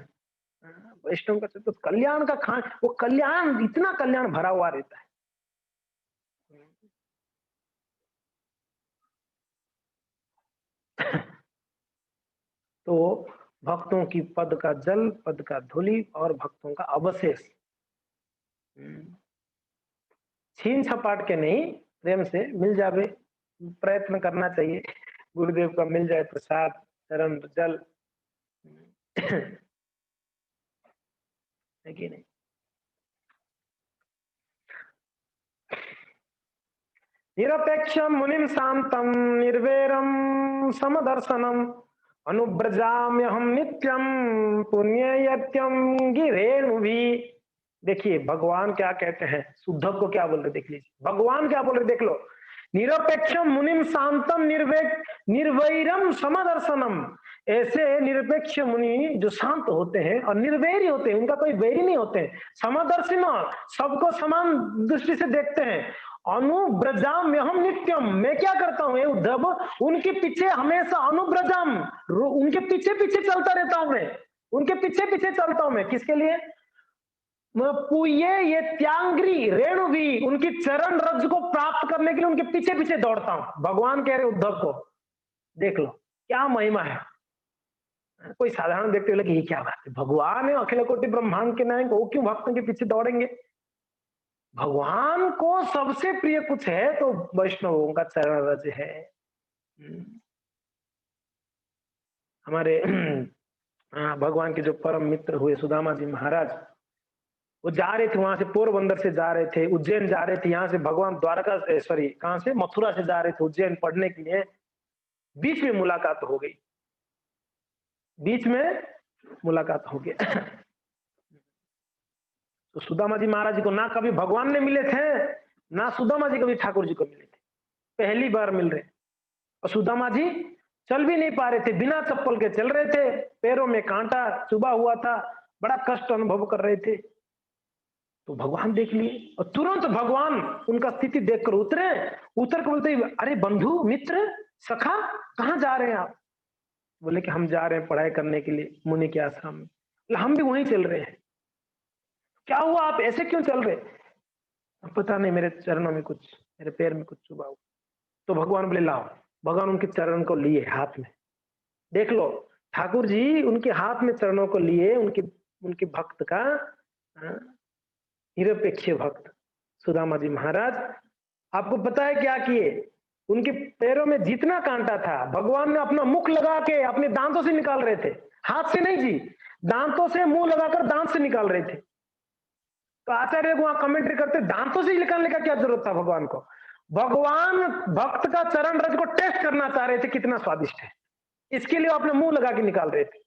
वैष्णव का चरित्र कल्याण का खान, वो कल्याण इतना कल्याण भरा हुआ रहता है। तो भक्तों की पद का जल, पद का धूलि और भक्तों का अवशेष छीन छपाट के नहीं, प्रेम से मिल जावे। प्रयत्न करना चाहिए गुरुदेव का मिल जाए प्रसाद, चरण जल है कि नहीं? निरपेक्षम मुनिम शांतम निर्वैरम समदर्शनम अनुब्रजाम्यहम नित्यम पुण्ययत्यम गिरेणु भी। देखिए भगवान क्या कहते हैं, शुद्धक को क्या बोल रहे देख लीजिए। भगवान क्या बोल रहे देख लो। निरपेक्षम मुनिम शांतम निर्वैरम समदर्शनम। ऐसे निरपेक्ष मुनि जो शांत होते हैं और निर्वैरी होते हैं, उनका कोई वैरी नहीं होते हैं। समदर्शिन, सबको समान दृष्टि से देखते हैं। अनुब्रजाम हम नित्यम, मैं क्या करता हूं उद्धव, उनके पीछे हमेशा अनुब्रजाम, उनके पीछे पीछे चलता रहता हूं मैं, उनके पीछे पीछे चलता हूं मैं। किसके लिए? ये त्यांग्री रेणु भी, उनकी चरण रज को प्राप्त करने के लिए उनके पीछे पीछे दौड़ता हूं। भगवान कह रहे उद्धव को, देख लो क्या महिमा है। कोई साधारण व्यक्ति बोले कि ये क्या बात है, भगवान है अखिल कोटि ब्रह्मांड के नायक, वो क्यों भक्तों के पीछे दौड़ेंगे? भगवान को सबसे प्रिय कुछ है तो वैष्णवों का चरण रज है। हमारे भगवान के जो परम मित्र हुए सुदामा जी महाराज, वो जा रहे थे, वहां से पोरबंदर से जा रहे थे, उज्जैन जा रहे थे। यहाँ से भगवान द्वारका, सॉरी कहां से, मथुरा से जा रहे थे उज्जैन पढ़ने के लिए। बीच में मुलाकात हो गई, बीच में मुलाकात हो गया। तो सुदामा जी महाराज जी को ना कभी भगवान ने मिले थे, ना सुदामा जी कभी ठाकुर जी को मिले थे, पहली बार मिल रहे। और सुदामा जी चल भी नहीं पा रहे थे, बिना चप्पल के चल रहे थे, पैरों में कांटा चुभा हुआ था, बड़ा कष्ट अनुभव कर रहे थे। तो भगवान देख लिए और तुरंत भगवान उनका स्थिति देखकर उतर के बोलते, अरे बंधु मित्र सखा, कहाँ जा रहे हैं आप? बोले कि हम जा रहे हैं पढ़ाई करने के लिए मुनि के आश्रम में। हम भी वहीं चल रहे हैं। क्या हुआ, आप ऐसे क्यों चल रहे? पता नहीं, मेरे चरणों में कुछ, मेरे पैर में कुछ चुभा हुआ। तो भगवान बोले लाओ। भगवान उनके चरण को लिए हाथ में, देख लो ठाकुर जी उनके हाथ में चरणों को लिए, उनके भक्त का, निरपेक्ष भक्त सुदामा जी महाराज। आपको पता है क्या किए? उनके पैरों में जितना कांटा था भगवान ने अपना मुख लगा के अपने दांतों से निकाल रहे थे, हाथ से नहीं जी, दांतों से मुंह लगाकर दांत से निकाल रहे थे। तो आचार्य वहां कमेंट्री करते, दांतों से निकालने का क्या जरूरत था भगवान को? भगवान भक्त का चरण रज को टेस्ट करना चाह रहे थे कितना स्वादिष्ट है, इसके लिए अपने मुंह लगा के निकाल रहे थे।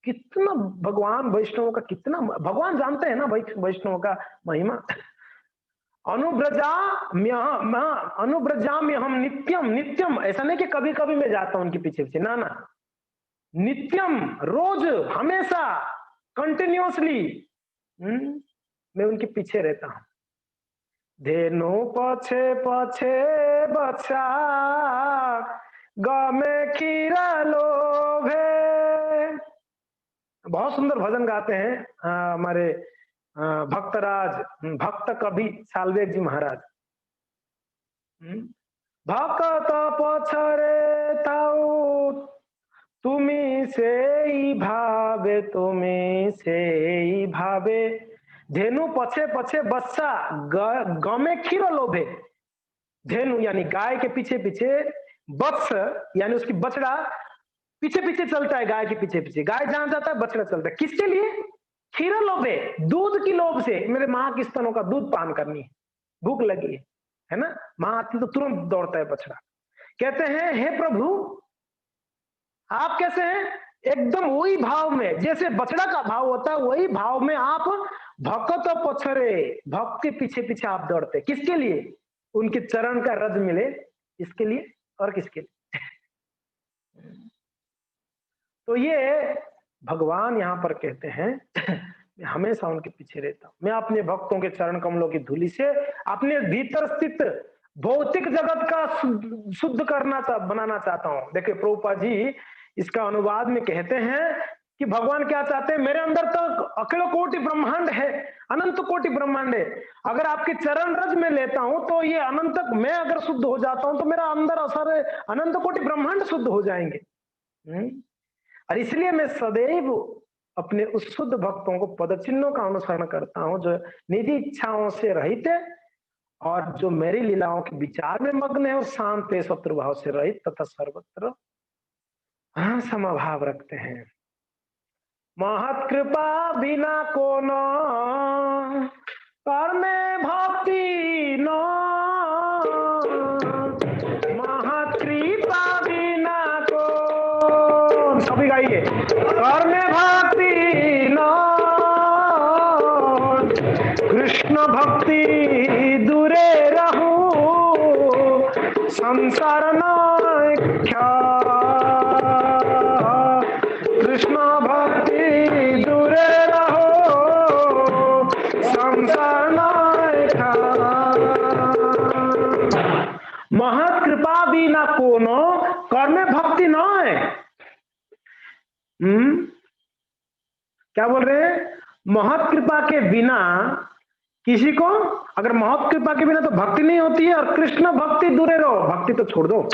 कितना भगवान वैष्णवों का, कितना भगवान जानते हैं ना वैष्णवों का महिमा। अनुब्रजाम्य हम नित्यम, नित्यम ऐसा नहीं कि कभी कभी मैं जाता हूं उनके पीछे पीछे, ना ना, नित्यम रोज हमेशा कंटिन्यूअसली मैं उनके पीछे रहता हूं। धेनु पछे पछे बच्चा गमे खीरा लोभे। बहुत सुंदर भजन गाते हैं हमारे भक्तराज, भक्त कवि साल्वेक जी महाराज। भक्त पछरे ताऊ तुमी से ही भावे, तुमी से ही भावे, धेनु पछे पछे बच्चा गमे खीर लोभे। धेनु यानी गाय के पीछे पीछे, वत्स यानी उसकी बछड़ा पीछे पीछे चलता है, गाय के पीछे पीछे, गाय जहां जाता है बछड़ा चलता है। किसके लिए? खीर लोभे, दूध की लोभ से, मेरे मां की स्तनों का दूध पान करनी है, भूख लगी है ना, मां आती तो तुरंत दौड़ता है बछड़ा। कहते हैं हे प्रभु आप कैसे हैं? एकदम वही भाव में, जैसे बछड़ा का भाव होता है वही भाव में आप भक्त पछरे, भक्त के पीछे पीछे आप दौड़ते, किसके लिए? उनके चरण का रज मिले, इसके लिए और किसके लिए? तो ये भगवान यहाँ पर कहते हैं मैं हमेशा उनके पीछे रहता हूं, मैं अपने भक्तों के चरण कमलों की धूलि से अपने भीतर स्थित भौतिक जगत का शुद्ध बनाना चाहता हूं। देखिए प्रभुपाद जी इसका अनुवाद में कहते हैं कि भगवान क्या चाहते हैं, मेरे अंदर तो अखिल कोटि ब्रह्मांड है, अनंत कोटि ब्रह्मांड है, अगर आपके चरण रज में लेता हूं तो ये अनंत, मैं अगर शुद्ध हो जाता हूं तो मेरा अंदर सारे अनंत कोटि ब्रह्मांड शुद्ध हो जाएंगे। और इसलिए मैं सदैव अपने उस शुद्ध भक्तों को पदचिन्हों का अनुसरण करता हूं जो निधि इच्छाओं से रहित है और जो मेरी लीलाओं के विचार में मग्न है और शांत है, शत्रु भाव से रहित तथा सर्वत्र समभाव रखते हैं। महत कृपा बिना को न कर में भक्ति न, महत कृपा बिना को, सभी गाइए, कर में भक्ति न, कृष्ण भक्ति दूरे रहूं, संसार नाख्या, कृष्ण भक्ति दूरे रहो, संसार नाख्या। महत कृपा बिना कोनो कर में भक्ति न है। क्या बोल रहे हैं? महत कृपा के बिना किसी को, अगर महत कृपा के बिना तो भक्ति नहीं होती है, और कृष्ण भक्ति दूरे रहो, भक्ति तो छोड़ दो।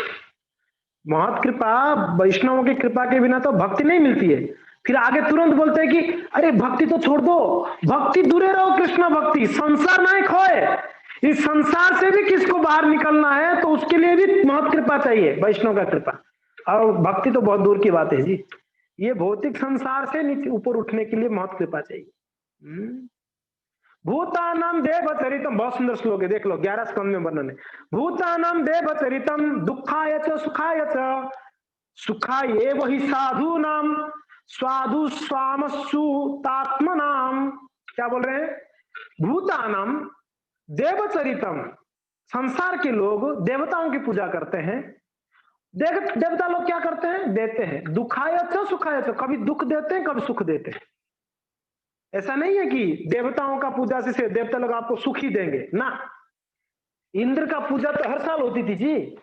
महत कृपा, वैष्णवों की कृपा के बिना तो भक्ति नहीं मिलती है। फिर आगे तुरंत बोलते हैं कि अरे भक्ति तो छोड़ दो, भक्ति दूरे रहो, कृष्ण भक्ति, संसार ना खोए। इस संसार से भी किसको बाहर निकलना है तो उसके लिए भी महत कृपा चाहिए, वैष्णव का कृपा। और भक्ति तो बहुत दूर की बात है जी, ये भौतिक संसार से नीचे ऊपर उठने के लिए महत कृपा चाहिए। भूतानाम देव चरितम, बहुत सुंदर श्लोक है, देख लो 11 स्कंद में वर्णन है। भूतानाम देव चरितम दुखाय च सुखाय च, सुखाय वही साधु नाम स्वाधु स्वामसु तात्मनाम। क्या बोल रहे हैं? भूतानाम देवचरितम, संसार के लोग देवताओं की पूजा करते हैं। देवता लोग क्या करते हैं? देते हैं। दुखाय च सुखाय च, कभी दुख देते हैं कभी सुख देते हैं। ऐसा नहीं है कि देवताओं का पूजा से देवता लोग आपको सुख ही देंगे ना। इंद्र का पूजा तो हर साल होती थी जी,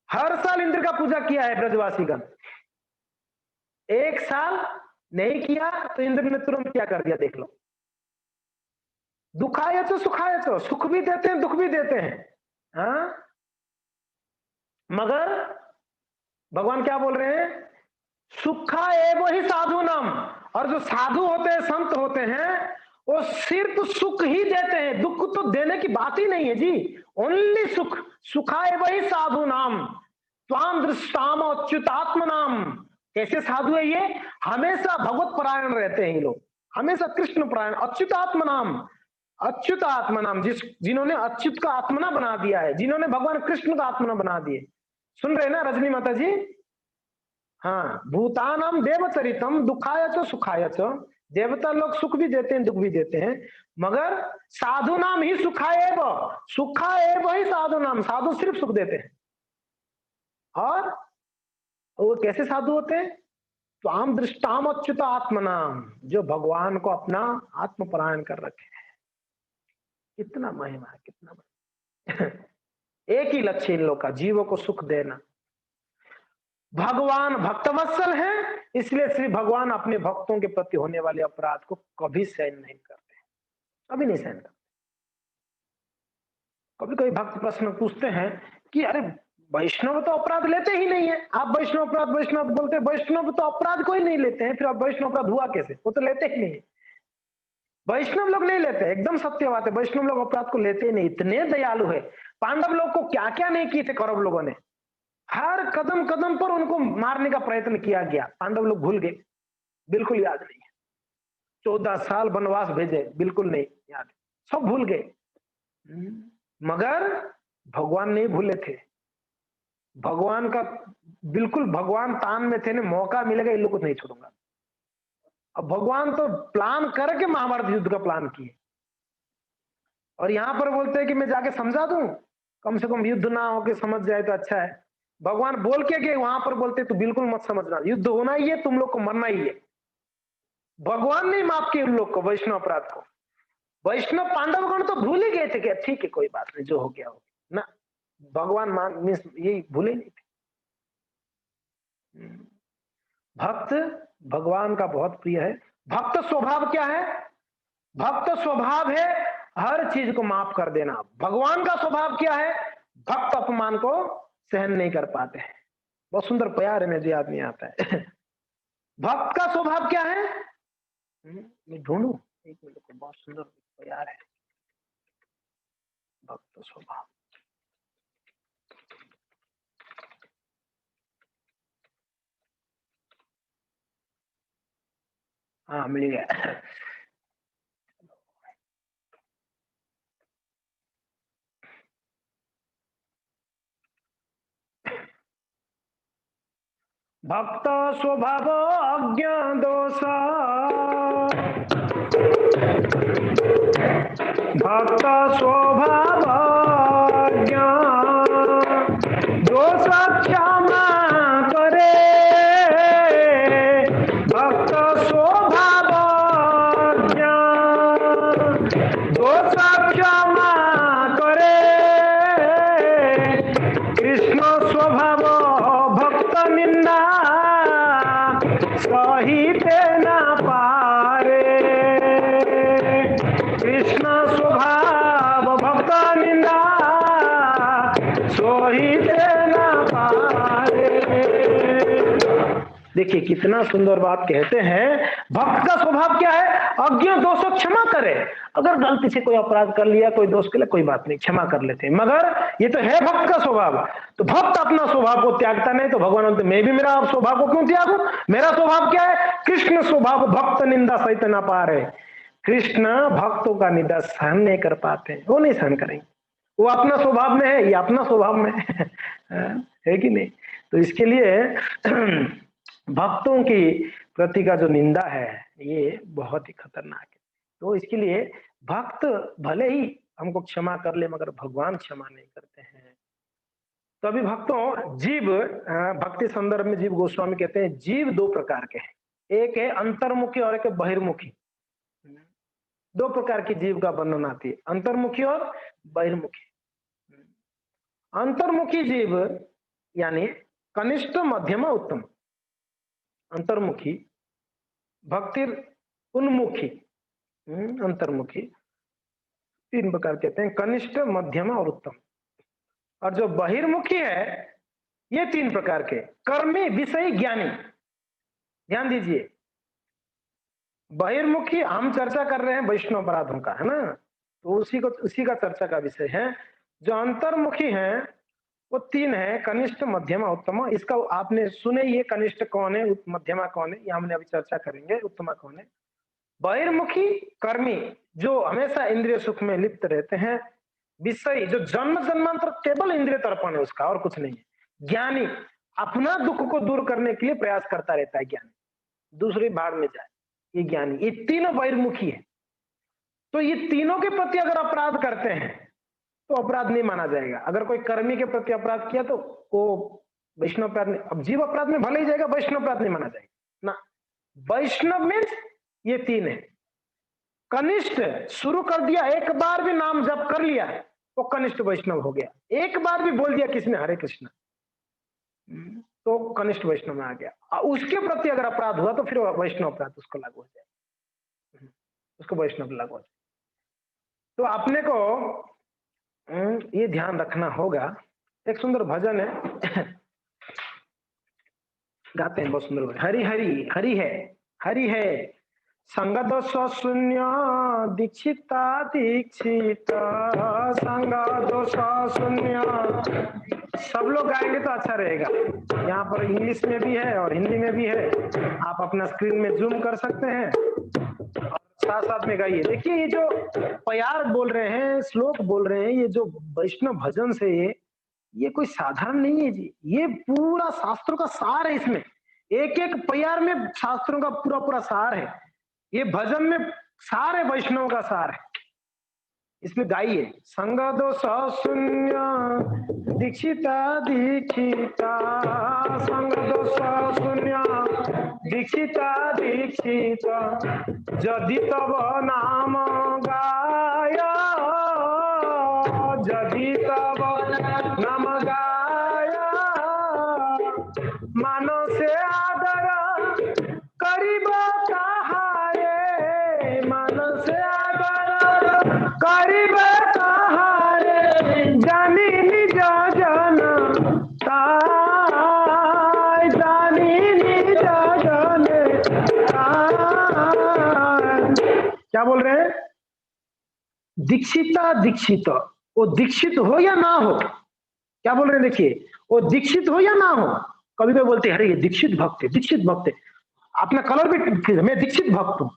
हर साल इंद्र का पूजा किया है ब्रजवासी का। एक साल नहीं किया तो इंद्र ने तुरंत क्या कर दिया, देख लो। दुखाय तो सुखाय तो, सुख भी देते हैं दुख भी देते हैं। हाँ, मगर भगवान क्या बोल रहे हैं? सुखा एवं ही साधु नाम, और जो साधु होते हैं, संत होते हैं, वो सिर्फ सुख ही देते हैं, दुख तो देने की बात ही नहीं है जी, ओनली सुख। सुखाए वही साधु नाम त्वाम दृष्टाम अच्युतात्म नाम। कैसे साधु है ये? हमेशा भगवत परायण रहते हैं ये लोग, हमेशा कृष्ण परायण। अच्युतात्म नाम, अच्युतात्म नाम, जिन्होंने अच्युत का आत्मना बना दिया है, जिन्होंने भगवान कृष्ण का आत्मना बना दिए। सुन रहे ना रजनी माता जी? हाँ, भूतानाम देवचरितम दुखाय च सुखाय च, देवता लोग सुख भी देते हैं दुख भी देते हैं, मगर साधु नाम ही सुखाएव ही साधु नाम, साधु सिर्फ सुख देते हैं। और वो कैसे साधु होते हैं? तो आम दृष्टाम अच्युत आत्मनाम, जो भगवान को अपना आत्मपरायण कर रखे हैं। कितना महिमा है, कितना महिमा। एक ही लक्ष्य इन लोग का, जीवों को सुख देना। भगवान भक्तवत्सल है, इसलिए श्री भगवान अपने भक्तों के प्रति होने वाले अपराध को कभी सहन नहीं करते, कभी नहीं सहन करते। कभी कभी भक्त प्रश्न पूछते हैं कि अरे वैष्णव तो अपराध लेते ही नहीं है, आप वैष्णव अपराध वैष्णव बोलते हैं, वैष्णव तो अपराध कोई नहीं लेते हैं, फिर आप वैष्णव अपराध हुआ कैसे? वो तो लेते ही नहीं, वैष्णव लोग नहीं लेते। एकदम सत्य बात है, वैष्णव लोग अपराध को लेते ही नहीं, इतने दयालु है। पांडव लोग को क्या क्या नहीं किए थे कौरव लोगों ने, हर कदम कदम पर उनको मारने का प्रयत्न किया गया, पांडव लोग भूल गए, बिल्कुल याद नहीं है। 14 साल वनवास भेजे, बिल्कुल नहीं याद, सब भूल गए। मगर भगवान नहीं भूले थे, भगवान का बिल्कुल भगवान तान में थे ना, मौका मिलेगा इन लोग को नहीं छोड़ूंगा। अब भगवान तो प्लान करके महाभारत युद्ध का प्लान किए और यहाँ पर बोलते हैं कि मैं जाके समझा दूं, कम से कम युद्ध ना हो के समझ जाए तो अच्छा है। भगवान बोल के गए वहां पर, बोलते तो बिल्कुल मत समझना, युद्ध होना ही है, तुम लोग को मरना ही है। भगवान ने माफ किया उन लोग को, वैष्णव अपराध को। वैष्णव पांडवगण तो भूल ही गए थे कि ठीक है कोई बात नहीं, जो हो गया हो गया ना। भगवान मान यही भूले नहीं थे। भक्त भगवान का बहुत प्रिय है। भक्त स्वभाव क्या है? भक्त स्वभाव है हर चीज को माफ कर देना। भगवान का स्वभाव क्या है? भक्त अपमान को सहन नहीं कर पाते हैं। बहुत सुंदर प्यार है में जो आदमी आता है। भक्त का स्वभाव क्या है? मैं ढूंढू एक मिनट को, बहुत सुंदर प्यार है भक्त स्वभाव। हाँ मिल गया। भक्त स्वभाव अज्ञान दोष, भक्त स्वभाव अज्ञान दोष क्षमा करे, भक्त स्वभाव अज्ञान दोष क्षमा करे, कृष्ण स्वभाव भक्त निंदा सहिते न पारे, कृष्ण स्वभाव भक्त निंदा सहिते न पारे। देखिए कितना सुंदर बात कहते हैं। भक्त का स्वभाव क्या है? अज्ञ दोषों क्षमा करे। अगर गलती से कोई अपराध कर लिया, कोई दोष कर लिया, कोई बात नहीं, क्षमा कर लेते हैं। मगर ये तो है भक्त का स्वभाव। तो भक्त अपना स्वभाव को त्यागता नहीं, तो भगवान बोलते मैं भी मेरा स्वभाव को क्यों त्यागूं? मेरा स्वभाव क्या है? कृष्ण स्वभाव भक्त निंदा सहित ना पा रहे। कृष्ण भक्तों का निंदा सहन नहीं कर पाते, वो नहीं सहन करेंगे। वो अपना स्वभाव में है, ये अपना स्वभाव में है कि नहीं? तो इसके लिए भक्तों की प्रति का जो निंदा है ये बहुत ही खतरनाक है। तो इसके लिए भक्त भले ही हमको क्षमा कर ले, मगर भगवान क्षमा नहीं करते हैं। तो अभी भक्तों जीव, भक्ति संदर्भ में जीव गोस्वामी कहते हैं जीव दो प्रकार के हैं, एक है अंतर्मुखी और एक है बहिर्मुखी। दो प्रकार की जीव का वर्णन आती है, अंतर्मुखी और बहिर्मुखी। अंतर्मुखी जीव यानी कनिष्ठ, मध्यम, उत्तम। अंतर्मुखी, भक्ति उन्मुखी, अंतर्मुखी तीन प्रकार कहते हैं, कनिष्ठ, मध्यम और उत्तम। और जो बहिर्मुखी है ये तीन प्रकार के, कर्मी, विषयी, ज्ञानी। ध्यान दीजिए, बहिर्मुखी हम चर्चा कर रहे हैं वैष्णव अपराधों का, है ना, तो उसी का चर्चा का विषय है। जो अंतर्मुखी है वो तीन है, कनिष्ठ, मध्यमा, उत्तमा। इसका आपने सुने, ये कनिष्ठ कौन है, मध्यमा कौन है, ये हमने अभी चर्चा करेंगे, उत्तमा कौन है। बहिर्मुखी कर्मी जो हमेशा इंद्रिय सुख में लिप्त रहते हैं, विषयी जो जन्म जन्मांतर केवल इंद्रिय तर्पण है उसका, और कुछ नहीं है। ज्ञानी अपना दुख को दूर करने के लिए प्रयास करता रहता है, ज्ञानी दूसरे भाग में जाए, ये ज्ञानी। ये तीनों बहिर्मुखी है। तो ये तीनों के प्रति अगर अपराध करते हैं तो अपराध नहीं माना जाएगा। अगर कोई कर्मी के प्रति अपराध किया तो वो वैष्णव अपराध नहीं, अब जीव अपराध में भले ही जाएगा, वैष्णव अपराध नहीं माना जाएगा ना। वैष्णव में ये तीन है। कनिष्ठ शुरू कर दिया, एक बार भी नाम जप कर लिया वो कनिष्ठ वैष्णव हो गया। एक बार भी बोल दिया किसने हरे कृष्ण तो कनिष्ठ वैष्णव में आ गया। उसके प्रति अगर अपराध हुआ तो फिर वैष्णव अपराध उसको लागू हो जाए, उसको वैष्णव लागू हो जाए। तो अपने को ये ध्यान रखना होगा। एक सुंदर भजन है गाते हैं, बहुत सुंदर भजन, हरि हरि हरि है, हरि है संग दोष शून्य दीक्षिता दीक्षित, संग दोष शून्य। सब लोग गाएंगे तो अच्छा रहेगा। यहाँ पर इंग्लिश में भी है और हिंदी में भी है, आप अपना स्क्रीन में जूम कर सकते हैं और साथ साथ में गाइए। देखिए ये जो प्यार बोल रहे हैं, श्लोक बोल रहे हैं, ये जो वैष्णव भजन से ये ये कोई साधारण नहीं है जी, ये पूरा शास्त्रों का सार है। इसमें एक एक प्यार में शास्त्रों का पूरा पूरा सार है। ये भजन में सार है, वैष्णव का सार है। इसमें गाइए, संग दोष शून्य दीक्षिता दीक्षिता, संग दोष शून्य दीक्षिता दीक्षिता, जदि तब नाम गाय, जदि तब नाम गाय, मानसे आदर करीब कहारे, मानसे आदर करीब कहारे, जानी निज जन ताय, जानी निज जन ताय। क्या बोल रहे हैं? दीक्षिता दीक्षित, वो दीक्षित हो या ना हो। क्या बोल रहे हैं? देखिए, वो दीक्षित हो या ना हो। कभी कभी बोलते हैं अरे ये दीक्षित भक्त है, दीक्षित भक्त है, अपना कलर भी मैं दीक्षित भक्त हूं।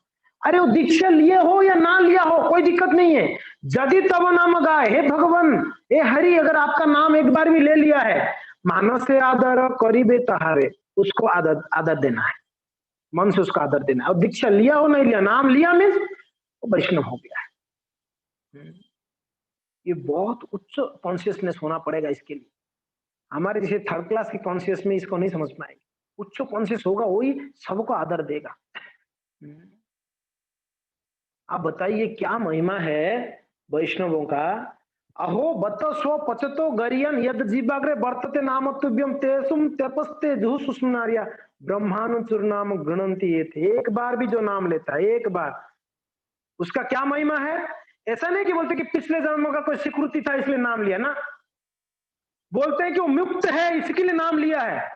अरे वो दीक्षा लिए हो या ना लिया हो, कोई दिक्कत नहीं है। यदि तब नाम गाय, हे भगवान, हे हरि, अगर आपका नाम एक बार भी ले लिया है, मानस से आदर करीबे तहारे, उसको आदर आदर देना है, मन से उसका आदर देना है। और दीक्षा लिया हो नहीं लिया, नाम लिया मीन्स वो वैष्णव हो गया है। ये बहुत उच्च कॉन्शियसनेस होना पड़ेगा इसके लिए। हमारे जैसे थर्ड क्लास की कॉन्शियस में इसको नहीं समझ पाएंगे। उच्च कॉन्शियस होगा वही सबको आदर देगा। आप बताइए क्या महिमा है वैष्णवों का। अहो बत स्व पचतो गरियन यद जीवाग्रे वर्तते नाम तुभ्यम तेसुम तपस्ते धू सुस्मनार्या ब्रह्मानुचुर नाम गणंती ये थे। एक बार भी जो नाम लेता है, एक बार, उसका क्या महिमा है। ऐसा नहीं कि बोलते कि पिछले जन्म का कोई स्वीकृति था इसलिए नाम लिया ना, बोलते हैं कि वो मुक्त है इसके लिए नाम लिया है।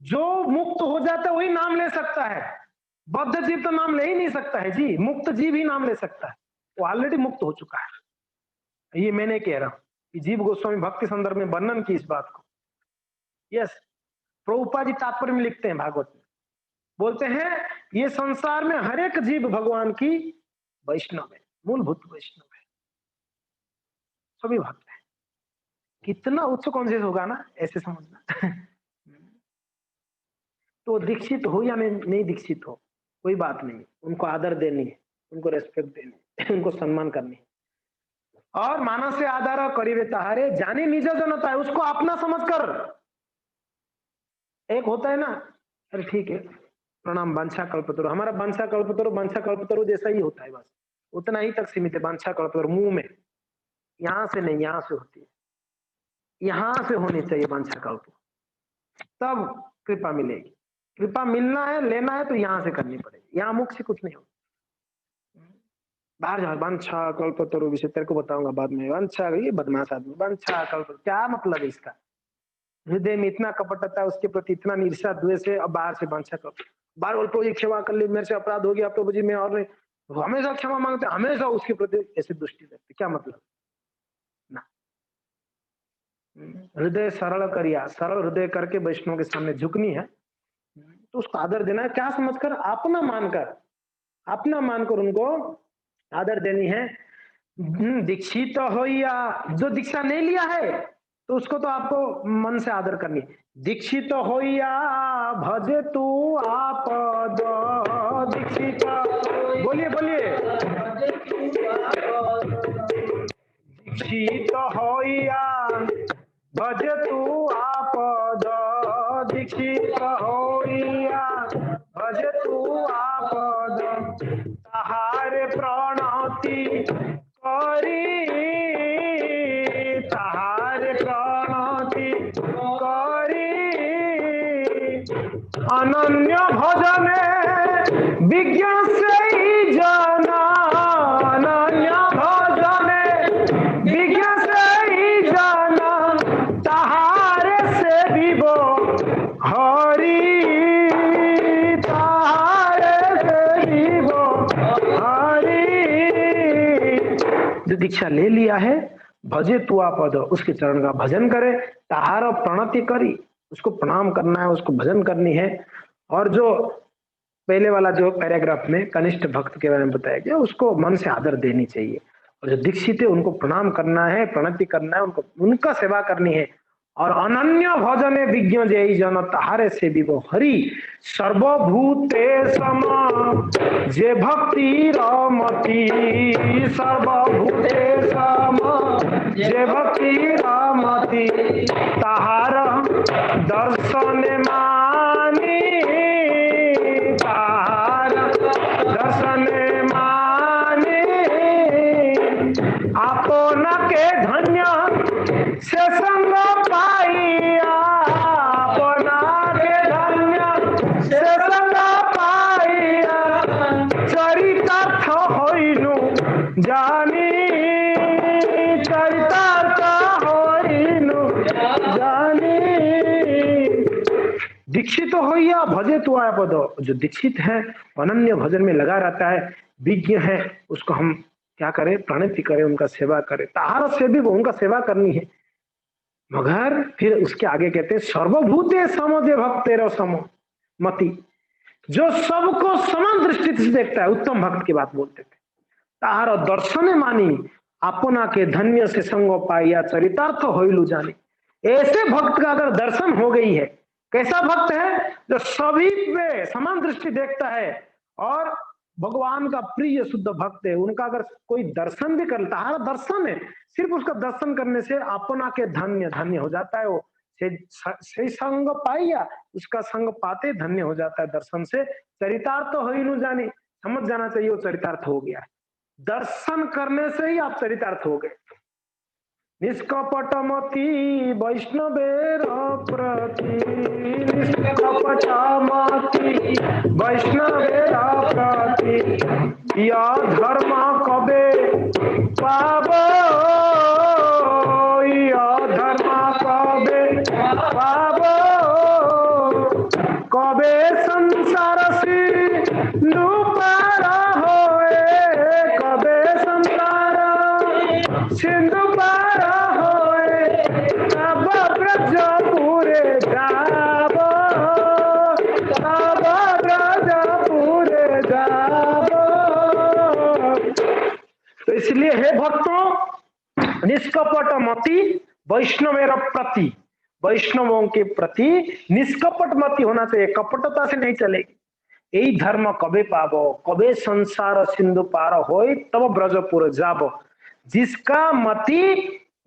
जो मुक्त हो जाता है वही नाम ले सकता है, बद्ध जीव तो नाम ले ही नहीं सकता है जी, मुक्त जीव ही नाम ले सकता है, वो ऑलरेडी मुक्त हो चुका है। ये मैंने कह रहा हूं कि जीव गोस्वामी भक्ति संदर्भ में वर्णन की इस बात को। यस, प्रभुपाद जी तात्पर्य में लिखते हैं भागवत में, बोलते हैं ये संसार में हर एक जीव भगवान की वैष्णव है, मूलभूत वैष्णव है, सभी भक्त है। कितना उच्च कॉन्शियस होगा ना, ऐसे समझना। तो दीक्षित हो या नहीं दीक्षित हो, कोई बात नहीं, उनको आदर देनी है, उनको रेस्पेक्ट देनी है, उनको सम्मान करनी है। और मानस से आदर करीबे तहारे, जाने निज जनता है, उसको अपना समझकर। एक होता है ना, अरे ठीक है प्रणाम वंशा कल्पतरु, हमारा वंशा कल्पतरु जैसा ही होता है, बस उतना ही तक सीमित है। वंशा कल्पतरु मुंह में, यहां से नहीं, यहां से होती है, यहां से होनी चाहिए वंशा कल्प, तब कृपा मिलेगी। कृपा मिलना है, लेना है तो यहां से करनी पड़ेगी, यहाँ मुख से कुछ नहीं होगा। बाहर जाओ, वंशा कल्पतरु विषय तेरे को बताऊंगा बाद में। वंशा, ये बदमाश आदमी, वंशा कल्प क्या मतलब है इसका। हृदय में इतना कपटता है, उसके प्रति इतना ईर्ष्या द्वेष है, अब बाहर से वंशा कल्प, बार बार प्रभु जी क्षमा कर ली, मेरे से अपराध हो गया प्रभु जी, मैं और नहीं, हमेशा क्षमा मांगते, हमेशा उसके प्रति ऐसी दृष्टि रखते, क्या मतलब ना। हृदय सरल करिया, सरल हृदय करके वैष्णव के सामने झुकनी है, तो उसको आदर देना है, क्या समझकर, अपना मानकर, अपना मानकर उनको आदर देनी है। दीक्षित हो या जो दीक्षा नहीं लिया है तो उसको तो आपको मन से आदर करनी है। दीक्षित हो या भजे तू आप दीक्षित, बोलिए बोलिए, दीक्षित हो या भजे तू आप दीक्षित हो या भजे तू आप, तहारे प्रणति करी, तहारे प्रणति करी, अनन्य भजने विज्ञ से जना, अनन्य भजने विज्ञ से जना, तहारे से विभो हरि, जो दीक्षा ले लिया है, भजे तुआ पद, उसके चरण का भजन करे, तहार प्रणति करी, उसको प्रणाम करना है, उसको भजन करनी है। और जो पहले वाला जो पैराग्राफ में कनिष्ठ भक्त के बारे में बताया गया, उसको मन से आदर देनी चाहिए। और जो दीक्षित है उनको प्रणाम करना है, प्रणति करना है, उनको उनका सेवा करनी है, और अनन्य भजने विज्ञ जय जन ताहारे से विभो हरि सर्वभूते सम जे भक्ति रमति सर्वभूते सम जे भक्ति रमति ताहार दर्शन मानी ताहार दर्शन मानी आपना के धन्य से संग पाइया अपना के धन्य से संग पाइया चरितार्थ होइनु जानी चरितार्थ होइनु जानी दीक्षित होइया भजे तो आया पद। जो दीक्षित है अनन्य भजन में लगा रहता है विज्ञ है उसको हम क्या करें प्रणति करें उनका सेवा करें ताहार से भी उनका सेवा करनी है। मगर फिर उसके आगे कहते हैं सर्वभूते समझे भक्त तेरा सम मति जो सबको समान दृष्टि से देखता है उत्तम भक्त की बात बोलते थे। ताहार दर्शन मानी अपना के धन्य से संग पाइया चरितार्थ होइलु जानी। ऐसे भक्त का अगर दर्शन हो गई है कैसा भक्त है जो सभी पे समान दृष्टि देखता है और भगवान का प्रिय शुद्ध भक्त है उनका अगर कोई दर्शन भी कर ताहार दर्शन है सिर्फ उसका दर्शन करने से अपना के धन्य धन्य हो जाता है वो से संग पाइया उसका संग पाते धन्य हो जाता है दर्शन से। चरितार्थ हो ही नहीं जानी समझ जाना चाहिए वो चरितार्थ हो गया दर्शन करने से ही आप चरितार्थ हो गए। निष्कपटमति वैष्णवेर प्रति निष्कपटमति वैष्णवेर प्रति या धर्म कबे पावो या धर्म कबे पावो कबे संसार सिंधु पार होए कबे संसार सिंधु पार तो इसलिए हे भक्तों निष्कपट मति वैष्णवेर प्रति वैष्णवों के प्रति निष्कपट मति होना चाहिए कपटता से नहीं चलेगी। यही धर्म कबे पावो कबे संसार सिंधु पार होय तब ब्रजपुर जाबो। जिसका मति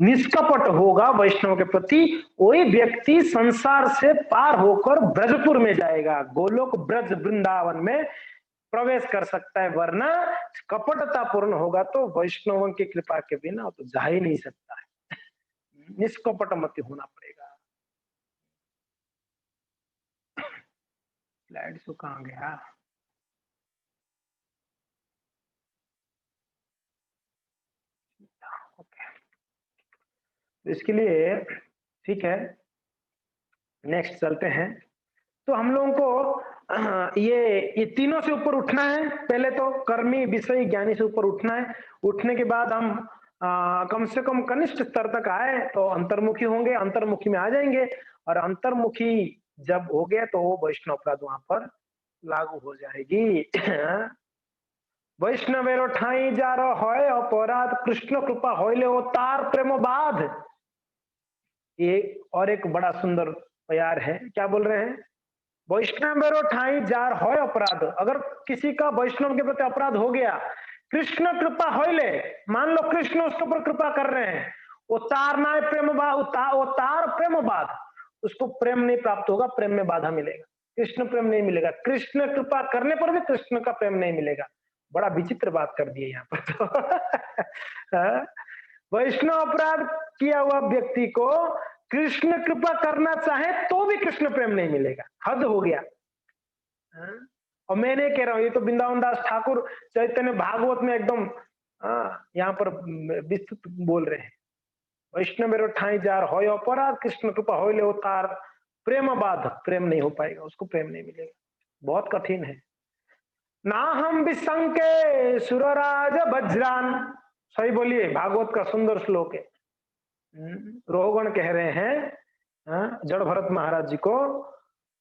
निष्कपट होगा वैष्णव के प्रति वही व्यक्ति संसार से पार होकर ब्रजपुर में जाएगा गोलोक ब्रज वृंदावन में प्रवेश कर सकता है वरना कपटता पूर्ण होगा तो वैष्णवों की कृपा के बिना तो जा ही नहीं सकता है। निष्कपट मति होना पड़ेगा। स्लाइड शो कहाँ गया? तो इसके लिए ठीक है नेक्स्ट चलते हैं। तो हम लोगों को ये तीनों से ऊपर उठना है। पहले तो कर्मी विषयी ज्ञानी से ऊपर उठना है। उठने के बाद हम कम से कम कनिष्ठ स्तर तक आए तो अंतर्मुखी होंगे, अंतर्मुखी में आ जाएंगे और अंतर्मुखी जब हो गया तो वो वैष्णव अपराध वहां पर लागू हो जाएगी। वैष्णवेरो ठाई जा रहा है अपराध कृष्ण कृपा होइले तार प्रेम बाध। ये और एक बड़ा सुंदर प्यार है। क्या बोल रहे हैं? वैष्णवेरो ठाई जार होय अपराध। अगर किसी का वैष्णव के प्रति अपराध हो गया कृष्ण कृपा होइले, मान लो कृष्ण उसके ऊपर कृपा कर रहे हैं, वो तार ना प्रेम तार प्रेम बाध, उसको प्रेम नहीं प्राप्त होगा, प्रेम में बाधा मिलेगा, कृष्ण प्रेम नहीं मिलेगा। कृष्ण कृपा करने पर भी कृष्ण का प्रेम नहीं मिलेगा। बड़ा विचित्र बात कर दी है यहाँ पर तो वैष्णव अपराध किया हुआ व्यक्ति को कृष्ण कृपा करना चाहे तो भी कृष्ण प्रेम नहीं मिलेगा। हद हो गया। और मैं नहीं कह रहा हूं, ये तो वृंदावन दास ठाकुर चैतन्य भागवत में एकदम यहाँ पर विस्तृत बोल रहे हैं। वैष्णव मेरो ठाई जार होय अपराध कृष्ण कृपा होइले अवतार प्रेम बाध। प्रेम नहीं हो पाएगा, उसको प्रेम नहीं मिलेगा, बहुत कठिन है। ना हम विसंके सुरराज वज्रान। सही बोलिए, भागवत का सुंदर श्लोक है। रोहगण कह रहे हैं जड़ भरत महाराज जी को,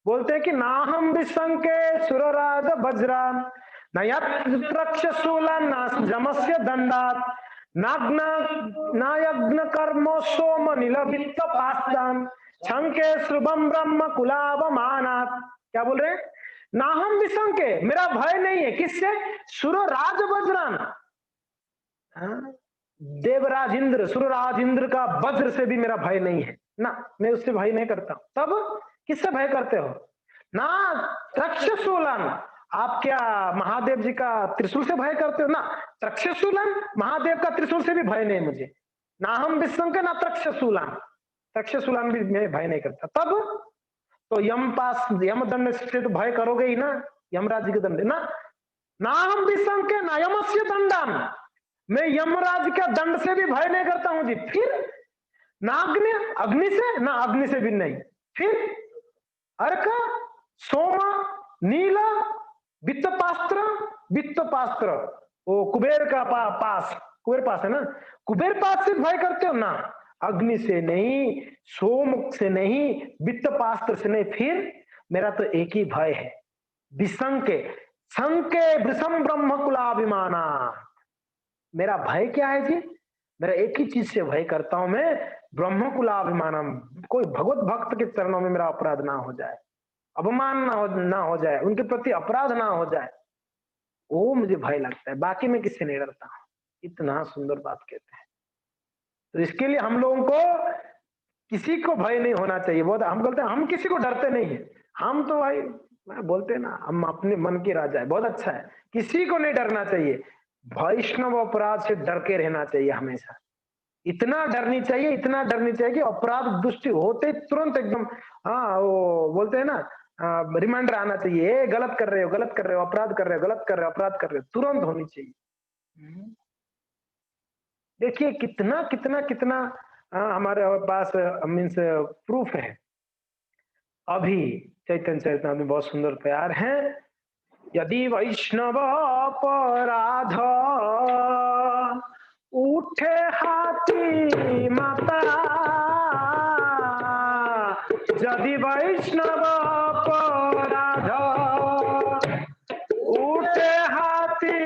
बोलते हैं कि ना हम विसंके सुरराज वज्रान न यत्र शूला न जमस्य दंडात नाग्न नायग्न कर्मो सोम नीलवित्त पास्तान शंके शुभम ब्रह्म कुलावमानात्। क्या बोल रहे हैं? ना हम विशंके, मेरा भय नहीं है। किससे? सुर राज वज्रन, देवराज इंद्र, सुरराज इंद्र का वज्र से भी मेरा भय नहीं है ना, मैं उससे भय नहीं करता। तब किससे भय करते हो? ना त्रक्षशूलन, आप क्या महादेव जी का त्रिशूल से भय करते हो? ना त्रक्षशूलन, महादेव का त्रिशूल से भी भय नहीं मुझे। ना हम विष्णु ना त्रक्षशूलन, त्रक्षशूलन भी मैं भय नहीं करता। तब तो यम पास, यम दंड से तो भय करोगे ही ना, यमराज जी के दंड ना। ना हम विशंके ना यमस्य दंडम, मैं यमराज के दंड से भी भय नहीं करता हूं जी। फिर ना अग्नि, अग्नि से ना, अग्नि से भी नहीं। फिर अर्क, सोमा, नीला, वित्तपास्त्र, वित्तपास्त्र वो कुबेर का पास, कुबेर पास है ना, कुबेर पास से भय करते हो ना, अग्नि से नहीं, सोम से नहीं, वित्तपास्त्र से नहीं। फिर मेरा तो एक ही भय है, विशंके शंके वृषम ब्रह्म कुलाभिमाना। मेरा भय क्या है जी? मेरा एक ही चीज से भय करता हूं मैं, ब्रह्म कुलाभिमानम, कोई भगवत भक्त के चरणों में मेरा अपराध ना हो जाए, अपमान ना हो जाए, उनके प्रति अपराध ना हो जाए, वो मुझे भय लगता है। बाकी मैं किससे नहीं डरता। इतना सुंदर बात कहते हैं। तो इसके लिए हम लोगों को किसी को भय नहीं होना चाहिए। बहुत हम बोलते हैं हम किसी को डरते नहीं है, हम तो भाई बोलते हैं ना, हम अपने मन के राजा है, बहुत अच्छा है, किसी को नहीं डरना चाहिए। वैष्णव अपराध से डर के रहना चाहिए हमेशा। इतना डरनी चाहिए, इतना डरनी चाहिए कि अपराध दृष्टि होते तुरंत एकदम, हाँ वो बोलते हैं ना, रिमाइंडर आना चाहिए, गलत कर रहे हो, गलत कर रहे हो, अपराध कर रहे हो, गलत कर रहे हो, अपराध कर रहे हो, तुरंत होनी चाहिए। देखिए कितना कितना कितना हमारे पास मीन्स प्रूफ है। अभी चैतन्य चरितमृत में बहुत सुंदर प्यार है। यदि वैष्णव अपराध उठे हाथी माता, यदि वैष्णव अपराध उठे हाथी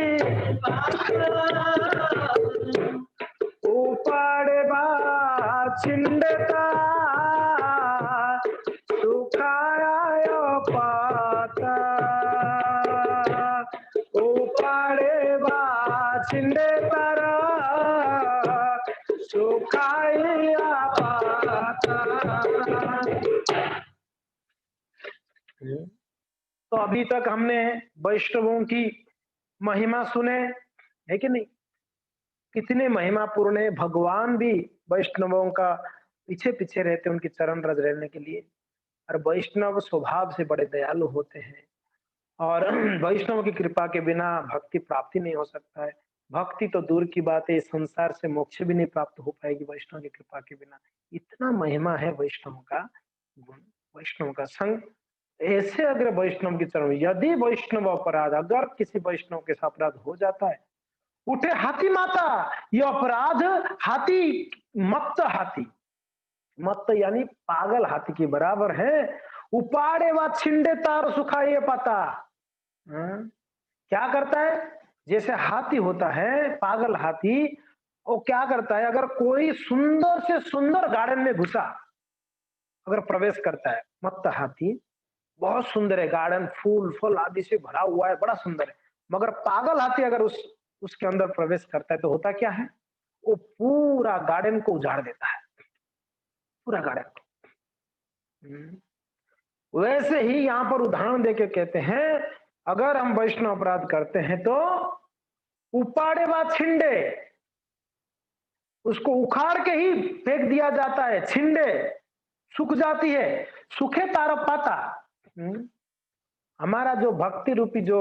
उपाड़े बा छिंडता सुखाया पाता, उपाड़े बा छिंडे तारा सुखाया पाता। तो अभी तक हमने वैष्णवों की महिमा सुने है कि नहीं? कितने महिमापूर्ण है। भगवान भी वैष्णवों का पीछे पीछे रहते, उनके चरण रज रहने के लिए। और वैष्णव स्वभाव से बड़े दयालु होते हैं, और वैष्णव की कृपा के बिना भक्ति प्राप्ति नहीं हो सकता है। भक्ति तो दूर की बात है, इस संसार से मोक्ष भी नहीं प्राप्त हो पाएगी वैष्णव की कृपा के बिना। इतना महिमा है वैष्णव का गुण, वैष्णव का संग। ऐसे अगर वैष्णव के चरण, यदि वैष्णव अपराध, अगर किसी वैष्णव के साथ अपराध हो जाता है, उठे हाथी माता, ये अपराध हाथी, मत्त हाथी, मत्त यानी पागल हाथी के बराबर है। उपाड़े व छिंडे तार सुखाए पाता। क्या करता है? जैसे हाथी होता है, पागल हाथी, वो क्या करता है, अगर कोई सुंदर से सुंदर गार्डन में घुसा, अगर प्रवेश करता है, मत्त हाथी बहुत सुंदर है, गार्डन फूल फल आदि से भरा हुआ है, बड़ा सुंदर है, मगर पागल हाथी अगर उसके अंदर प्रवेश करता है तो होता क्या है? वो पूरा गार्डन को उजाड़ देता है, पूरा गार्डन को। वैसे ही यहाँ पर उदाहरण देके कहते हैं, अगर हम वैष्णव अपराध करते हैं तो उपाड़े व छिंडे, उसको उखाड़ के ही फेंक दिया जाता है, छिंडे सूख जाती है, सूखे तार पाता। हमारा जो भक्ति रूपी जो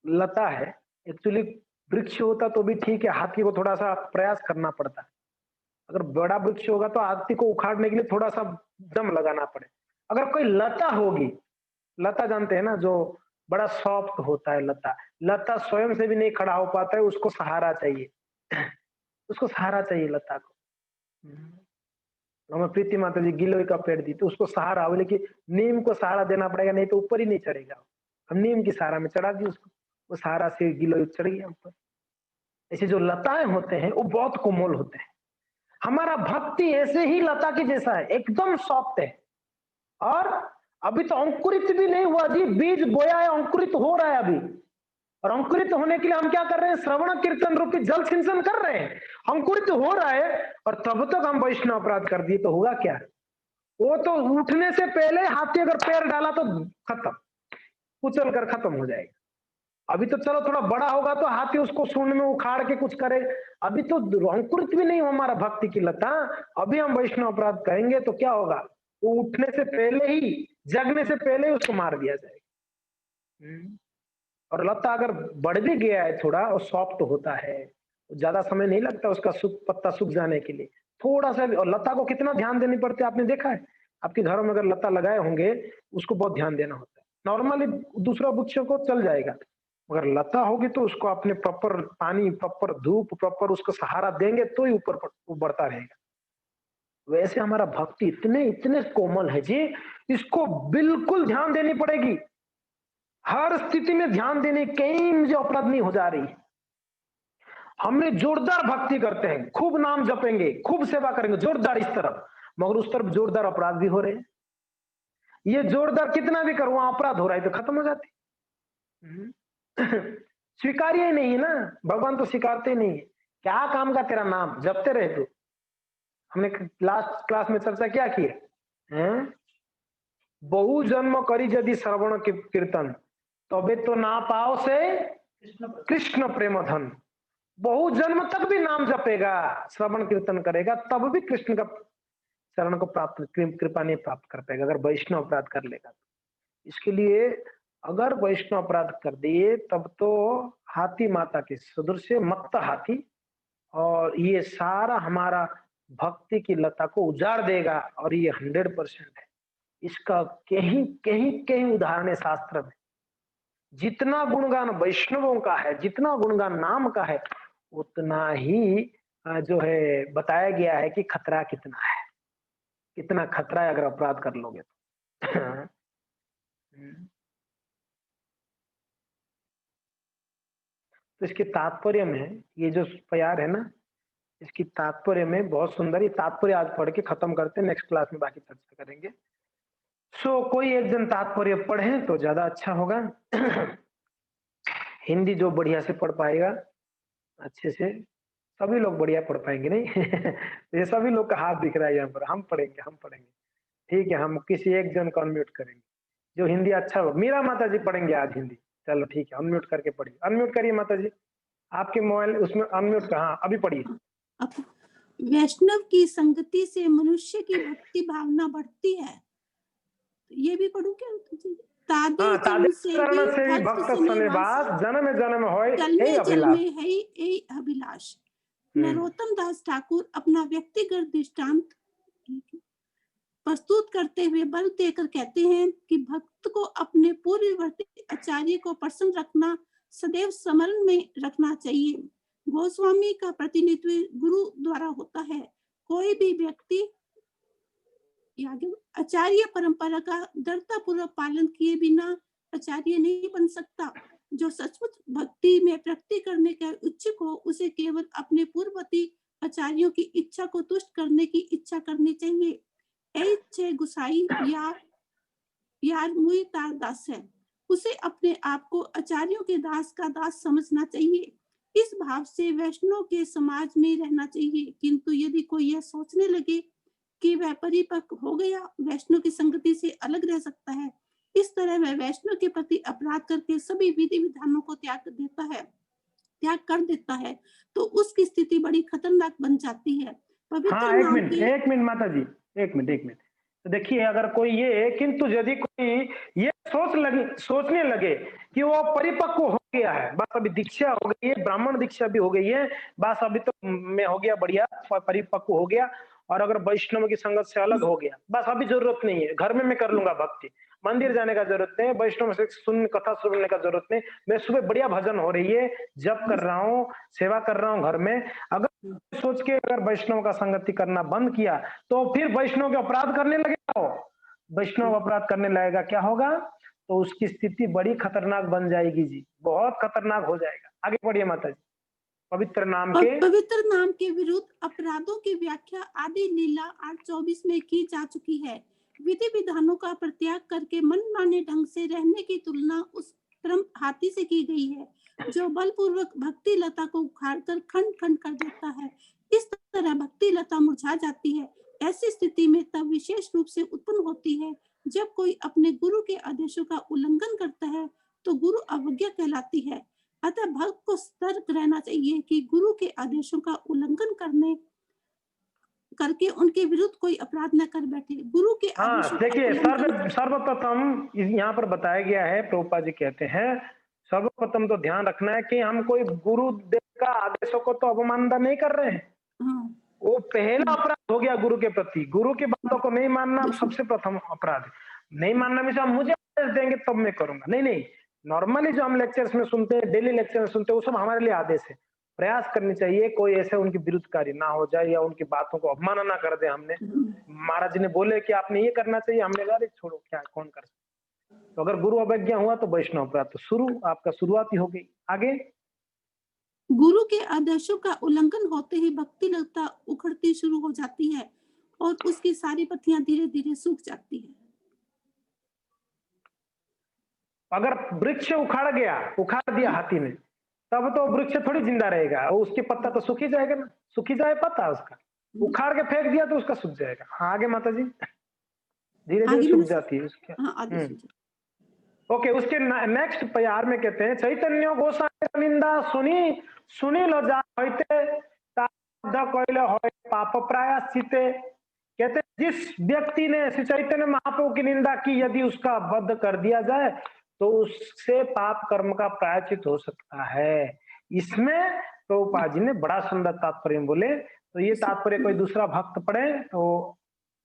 लता है, एक्चुअली वृक्ष होता तो भी ठीक है, हाथी को थोड़ा सा प्रयास करना पड़ता है। अगर बड़ा वृक्ष होगा तो हाथी को उखाड़ने के लिए थोड़ा सा दम लगाना पड़े। अगर कोई लता होगी, लता जानते हैं ना, जो बड़ा सॉफ्ट होता है लता, लता स्वयं से भी नहीं खड़ा हो पाता है, उसको सहारा चाहिए। उसको सहारा चाहिए लता को। हमें प्रीति माता जी गिलोय का पेड़ दी तो उसको सहारा हो, लेकिन नीम को सहारा देना पड़ेगा, नहीं तो ऊपर ही नहीं चढ़ेगा। हम नीम की सहारा में चढ़ा दी उसको, वो सहारा से गिलोय चढ़ गया ऊपर। ऐसे जो लताएं होते हैं वो बहुत कोमल होते हैं। हमारा भक्ति ऐसे ही लता के जैसा है, एकदम सॉफ्ट है। और अभी तो अंकुरित भी नहीं हुआ जी, बीज बोया है, अंकुरित हो रहा है अभी। और अंकुरित होने के लिए हम क्या कर रहे हैं? श्रवण कीर्तन रूपी जल सिंचन कर रहे हैं। अंकुरित हो रहा है और तब तक हम वैष्णव अपराध कर दिए तो होगा क्या? वो तो उठने से पहले हाथी अगर पैर डाला तो खत्म, कुचल कर खत्म हो जाएगा। अभी तो चलो थोड़ा बड़ा होगा तो हाथी उसको सूंड में उखाड़ के कुछ करे। अभी तो अंकुरित भी नहीं हो हमारा भक्ति की लता, अभी हम वैष्णव अपराध कहेंगे तो क्या होगा? वो उठने से पहले ही, जगने से पहले ही उसको मार दिया जाएगा। और लता अगर बढ़ भी गया है थोड़ा और सॉफ्ट होता है, ज्यादा समय नहीं लगता उसका पत्ता सूख जाने के लिए। थोड़ा सा भी, और लता को कितना ध्यान देनी पड़ती है आपने देखा है? आपके घरों में अगर लता लगाए होंगे, उसको बहुत ध्यान देना होता है। नॉर्मली दूसरा वृक्षों को चल जाएगा, मगर लता होगी तो उसको आपने प्रॉपर पानी, प्रॉपर धूप, प्रॉपर उसको सहारा देंगे तो ही ऊपर वो बढ़ता रहेगा। वैसे हमारा भक्ति इतने इतने कोमल है जी, इसको बिल्कुल ध्यान देनी पड़ेगी। हर स्थिति में ध्यान देने, कहीं मुझे अपराध नहीं हो जा रही। हमने जोरदार भक्ति करते हैं, खूब नाम जपेंगे, खूब सेवा करेंगे, जोरदार इस तरफ, मगर उस तरफ जोरदार अपराध भी हो रहे हैं। ये जोरदार कितना भी करो, वहां अपराध हो रहा है तो खत्म हो जाती। स्वीकार्य ही नहीं है ना, भगवान तो स्वीकारते ही नहीं है। क्या काम का तेरा नाम जपते रहे तू। हमने लास्ट क्लास में चर्चा क्या की है? बहु जन्म करी यदि श्रवण कीर्तन, तबे तो ना पाओ से कृष्ण प्रेम धन। बहु जन्म तक भी नाम जपेगा, श्रवण कीर्तन करेगा, तब भी कृष्ण का शरण को प्राप्त, कृपा नहीं प्राप्त कर पाएगा अगर वैष्णव अपराध कर लेगा। इसके लिए अगर वैष्णव अपराध कर दिए तब तो हाथी माता के सदृश मत्त हाथी, और ये सारा हमारा भक्ति की लता को उजाड़ देगा। और ये 100% है। इसका कहीं कहीं कहीं उदाहरण है शास्त्र में। जितना गुणगान वैष्णवों का है, जितना गुणगान नाम का है, उतना ही जो है बताया गया है कि खतरा कितना है, कितना खतरा है अगर अपराध कर लोगे तो। तो इसके तात्पर्य में ये जो प्यार है ना, इसकी तात्पर्य में बहुत सुंदर, ये तात्पर्य आज पढ़ के खत्म करते हैं, नेक्स्ट क्लास में बाकी चर्चा करेंगे। कोई एक जन तात्पर्य पढ़े तो ज्यादा अच्छा होगा। हिंदी जो बढ़िया से पढ़ पाएगा अच्छे से, सभी लोग बढ़िया पढ़ पाएंगे नहीं। ये सभी लोग का हाथ दिख रहा है यहाँ पर, हम पढ़ेंगे हम पढ़ेंगे। ठीक है, हम किसी एक जन को अनम्यूट करेंगे जो हिंदी अच्छा हो। मीरा माता जी पढ़ेंगे आज हिंदी, चलो ठीक है, अनम्यूट करके पढ़िए। अनम्यूट करिए माता जी, आपके मोबाइल उसमें अनम्यूट कहा, अभी पढ़िए। वैष्णव की संगति से मनुष्य की भक्ति भावना बढ़ती है। ये भी पढ़ूं क्या? तादे जन से भी भक्त सनेवास, जन्म जन्म होय जल अभिलाष। में है यही अभिलाष। नरोत्तम दास ठाकुर अपना व्यक्तिगत दृष्टांत प्रस्तुत करते हुए बल देकर कहते हैं कि भक्त को अपने पूर्ववर्ती आचार्य को प्रसन्न रखना, सदैव स्मरण में रखना चाहिए। गोस्वामी का प्रतिनिधित्व गुरु द्वारा होता है। कोई भी व्यक्ति आचार्य परंपरा का दृढ़ता पूर्वक पालन किए बिना आचार्य नहीं बन सकता। जो सचमुच भक्ति में प्रगति करने का इच्छुक हो, उसे केवल अपने पूर्ववर्ती आचार्यों की इच्छा को तुष्ट करने की इच्छा करनी चाहिए। ऐ गुसाई यार मुई तार दास है, उसे अपने आप को आचार्यों के दास का दास समझना चाहिए। इस भाव से वैष्णव के समाज में रहना चाहिए। किंतु यदि कोई यह सोचने लगे कि वह परिपक्व हो गया, वैष्णव की संगति से अलग रह सकता है, इस तरह वह वैष्णव के प्रति अपराध करके सभी विधि विधानों को त्याग कर देता है, तो उसकी स्थिति बड़ी खतरनाक बन जाती है। हाँ, एक मिनट माता जी, एक मिनट। तो देखिए, अगर कोई ये, किंतु यदि कोई ये सोचने लगे कि वो परिपक्व हो गया है, बस अभी दीक्षा हो गई है, ब्राह्मण दीक्षा भी हो गई है, बस अभी तो मैं हो गया बढ़िया, परिपक्व हो गया, और अगर वैष्णव की संगत से अलग हो गया, बस अभी जरूरत नहीं है, घर में मैं कर लूंगा भक्ति, मंदिर जाने का जरूरत नहीं, वैष्णव से कथा सुनने का जरूरत नहीं, मैं सुबह बढ़िया भजन हो रही है, जप कर रहा हूँ, सेवा कर रहा हूँ घर में, अगर सोच के अगर वैष्णव का संगति करना बंद किया तो फिर वैष्णव के अपराध करने लगेगा। वैष्णव अपराध करने लगेगा, क्या होगा? तो उसकी स्थिति बड़ी खतरनाक बन जाएगी जी, बहुत खतरनाक हो जाएगा। आगे बढ़िए माता जी। पवित्र नाम के पवित्र नाम के विरुद्ध अपराधों की व्याख्या आदि लीला 8:24 में की जा चुकी है। विधि विधानों का परित्याग करके मनमाने ढंग से रहने की तुलना उस परम हाथी से की गई है जो बलपूर्वक भक्ति लता को उखाड़कर खंड खंड कर देता है। इस तरह भक्ति लता मुरझा जाती है। ऐसी स्थिति में तब विशेष रूप से उत्पन्न होती है जब कोई अपने गुरु के आदेशों का उल्लंघन करता है तो गुरु अवज्ञा कहलाती है। अतः भक्त को सतर्क रहना चाहिए कि गुरु के आदेशों का उल्लंघन करके उनके विरुद्ध कोई अपराध न कर बैठे। गुरु के आदेशों का देखिए, उल्लंघन सर्वप्रथम यहाँ पर बताया गया है, प्रभुपाद जी कहते हैं सर्वप्रथम तो ध्यान रखना है कि हम कोई गुरुदेव का आदेशों को तो अवमानना नहीं कर रहे हैं। हाँ, वो पहला अपराध हो गया गुरु के प्रति। गुरु की बातों को नहीं मानना सबसे प्रथम अपराध है। नहीं मानना में मुझे आदेश देंगे तब मैं करूंगा, नहीं। नॉर्मली जो हम लेक्चर्स में सुनते हैं, डेली लेक्चर में सुनते हैं, वो सब हमारे लिए आदेश है। प्रयास करनी चाहिए कोई ऐसे उनकी विरुद्ध कार्य ना हो जाए या उनकी बातों को अवमानना कर दे। हमने महाराज जी ने बोले कि आपने ये करना चाहिए, हमने कहा छोड़ो, क्या कौन कर सकता। तो अगर गुरु अवज्ञा हुआ तो वैष्णव अपराध तो शुरू आपका शुरुआत ही हो गई। आगे गुरु के आदेशों का उल्लंघन होते ही भक्ति लता उखड़ती शुरू हो जाती है और उसकी सारी पत्तियां धीरे धीरे सूख जाती है। अगर वृक्ष उखाड़ दिया हाथी ने, तब तो वृक्ष थोड़ी जिंदा रहेगा, उसके पत्ता तो सूख ही जाएगा ना। सूखी जाए पत्ता उसका, उखाड़ के फेंक दिया तो उसका सूख जाएगा। हाँ, आगे माता जी धीरे धीरे सूख जाती है उसके। ओके, उसके नेक्स्ट प्यार में कहते हैं चैतन्य गोसाई निंदा सुनी लो जा होते कोइले होय पाप प्रायश्चिते। कहते जिस व्यक्ति ने श्री चैतन्य महाप्रभु की निंदा की, यदि उसका वध कर दिया जाए तो उससे पाप कर्म का प्रायश्चित हो सकता है। इसमें प्रभुपाद जी ने बड़ा सुंदर तात्पर्य बोले। तो ये तात्पर्य कोई दूसरा भक्त पढ़े तो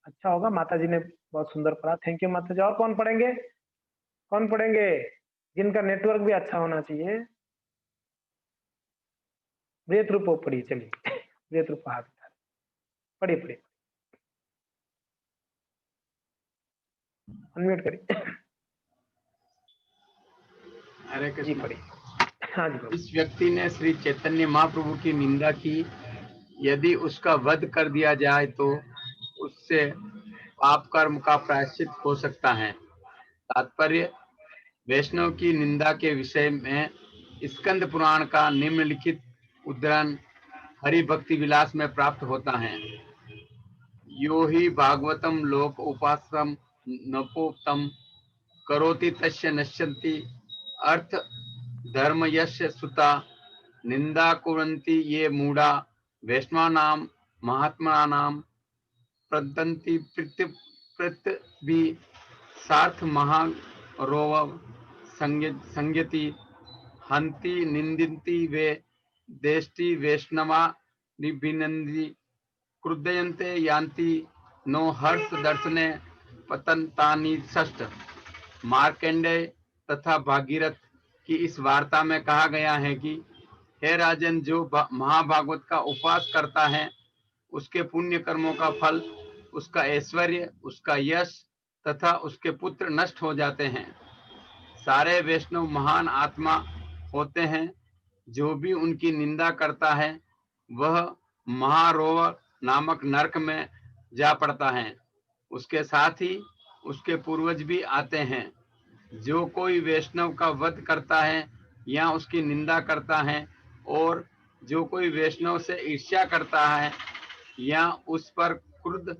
अच्छा होगा। माता जी ने बहुत सुंदर पढ़ा, थैंक यू माता जी। और कौन पढ़ेंगे जिनका नेटवर्क भी अच्छा होना चाहिए? वेद रूप पढ़िए, चलिए वेद रूप हाथ पढ़िए, अनम्यूट करिए। हरे कृष्ण। पढ़िए। हाँ जी। इस व्यक्ति ने श्री चैतन्य महाप्रभु की निंदा की, यदि उसका वध कर दिया जाए तो उससे पाप कर्म का प्रायश्चित हो सकता है। तात्पर्य वैष्णव की निंदा के विषय में स्कंद पुराण का निम्नलिखित उद्धरण हरि भक्ति विलास में प्राप्त होता है। यो ही भागवतम लोक उपासम नपोक्तम करोति तस्य नश्यन्ति अर्थ धर्म यश सुता निंदा कुर्वन्ति ये मूढ़ा वैष्णवानां महात्मनानां प्रदन्ति पृथ्वी सार्थ महारोव संयति हन्ति निंदिन्ति वे देष्टि वैष्णवा निभिनन्ति क्रुद्धयन्ते यान्ति नो हर्ष दर्शने पतन्तानि षष्ठ। मार्कंडेय तथा भागीरथ की इस वार्ता में कहा गया है कि हे राजन, जो महाभागवत का उपवास करता है उसके पुण्य कर्मों का फल, उसका ऐश्वर्य, उसका यश तथा उसके पुत्र नष्ट हो जाते हैं। सारे वैष्णव महान आत्मा होते हैं। जो भी उनकी निंदा करता है वह महारोव नामक नरक में जा पड़ता है। उसके साथ ही उसके पूर्वज भी आते हैं। जो कोई वैष्णव का वध करता है या उसकी निंदा करता है और जो कोई वैष्णव से ईर्ष्या करता है या उस पर क्रोध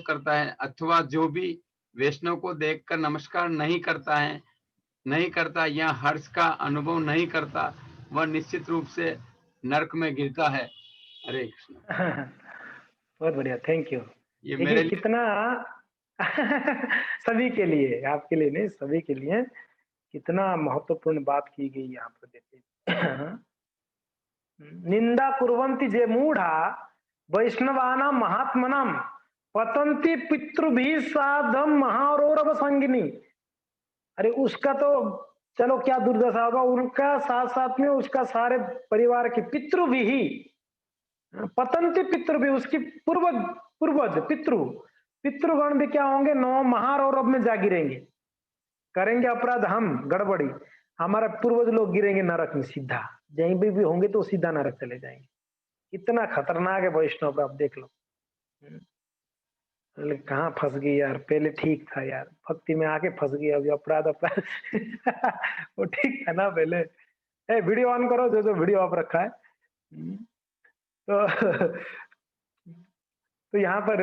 करता है अथवा जो भी वैष्णव को देखकर नमस्कार नहीं करता या हर्ष का अनुभव नहीं करता, वह निश्चित रूप से नरक में गिरता है। हरे कृष्ण। बहुत बढ़िया, थैंक यू। ये मेरे लिए कितना सभी के लिए, आपके लिए नहीं, सभी के लिए कितना महत्वपूर्ण बात की गई यहाँ पर। देखिए निंदा कुर्वन्ति जे मूढ़ा वैष्णवानां महात्मनां पतन्ति पितृभिः साधम महारोरव संगिनी। अरे उसका तो चलो क्या दुर्दशा होगा, उनका साथ साथ में उसका सारे परिवार की पितृभिः पतन्ति पितृभिः, उसकी पूर्वज पितृगण भी क्या होंगे, नौ महारौरव में जा गिरेंगे। करेंगे अपराध हम, गड़बड़ी, हमारे पूर्वज लोग गिरेंगे नरक में सीधा। जहीं भी होंगे तो सीधा नरक चले जाएंगे। कितना खतरनाक है वैष्णव, आप देख लो। बोले कहाँ फंस गई यार, पहले ठीक था यार, भक्ति में आके फंस गई, अभी अपराध अपराध वो ठीक था ना पहले। ए वीडियो ऑन करो, जो जो वीडियो ऑफ रखा है। तो तो यहाँ पर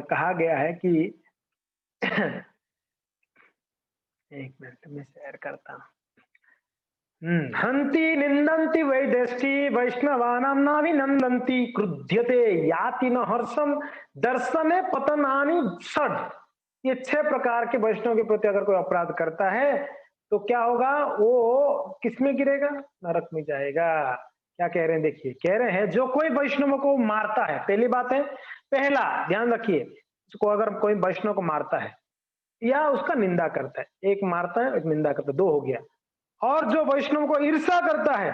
कहा गया है कि एक मिनट में शेयर करता हूँ। हंति निंदन्ति वैदेष्टि वैष्णवानां नाभिनंदन्ति क्रुध्यते याति न हर्षम दर्शने पतनानि षड। ये 6 प्रकार के वैष्णव के प्रति अगर कोई अपराध करता है तो क्या होगा, वो किसमें गिरेगा, नरक में जाएगा। क्या कह रहे हैं देखिए, कह रहे हैं जो कोई वैष्णव को मारता है, पहली बात है, पहला ध्यान रखिए, उसको अगर कोई वैष्णव को मारता है या उसका निंदा करता है, एक मारता है एक निंदा करता है, 2 हो गया। और जो वैष्णव को ईर्ष्या करता है,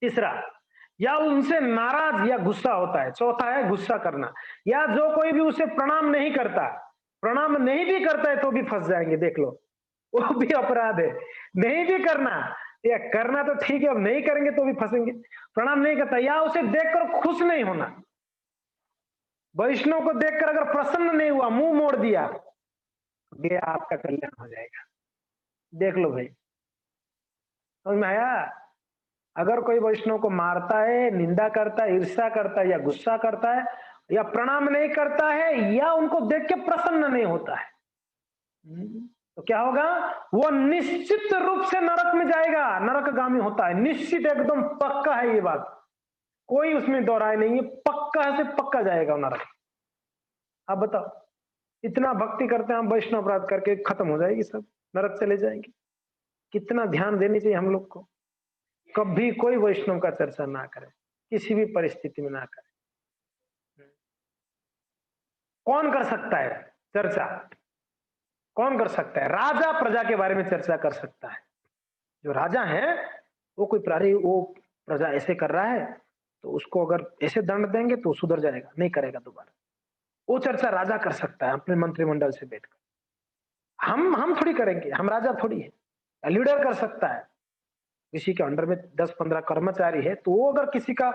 तीसरा, या उनसे नाराज या गुस्सा होता है, चौथा है गुस्सा करना, या जो कोई भी उसे प्रणाम नहीं करता, प्रणाम नहीं भी करता है तो भी फंस जाएंगे, देख लो, वो भी अपराध है। नहीं भी करना या करना तो ठीक है, अब नहीं करेंगे तो भी फंसेंगे। प्रणाम नहीं करता या उसे देखकर खुश नहीं होना, वैष्णव को देखकर अगर प्रसन्न नहीं हुआ, मुंह मोड़ दिया, ये आपका कल्याण हो जाएगा। देख लो भाई, समझ में आया। अगर कोई वैष्णव को मारता है, निंदा करता है, ईर्ष्या करता है या गुस्सा करता है या प्रणाम नहीं करता है या उनको देख के प्रसन्न नहीं होता है, तो क्या होगा, वो निश्चित रूप से नरक में जाएगा, नरकगामी होता है, निश्चित, एकदम पक्का है ये बात, कोई उसमें दोहराए नहीं है, पक्का से पक्का जाएगा नरक। आप बताओ, इतना भक्ति करते हैं हम, वैष्णव अपराध करके खत्म हो जाएगी सब, नरक चले जाएंगे। कितना ध्यान देनी चाहिए हम लोग को, कभी कोई वैष्णव का चर्चा ना करे, किसी भी परिस्थिति में ना करे। कौन कर सकता है चर्चा, कौन कर सकता है, राजा प्रजा के बारे में चर्चा कर सकता है। जो राजा है वो कोई प्राणी, वो प्रजा ऐसे कर रहा है तो उसको अगर ऐसे दंड देंगे तो सुधर जाएगा, नहीं करेगा दोबारा, वो चर्चा राजा कर सकता है अपने मंत्रिमंडल से बैठकर। हम थोड़ी करेंगे, हम राजा थोड़ी है। लीडर कर सकता है, किसी के अंडर में 10-15 कर्मचारी है तो वो अगर किसी का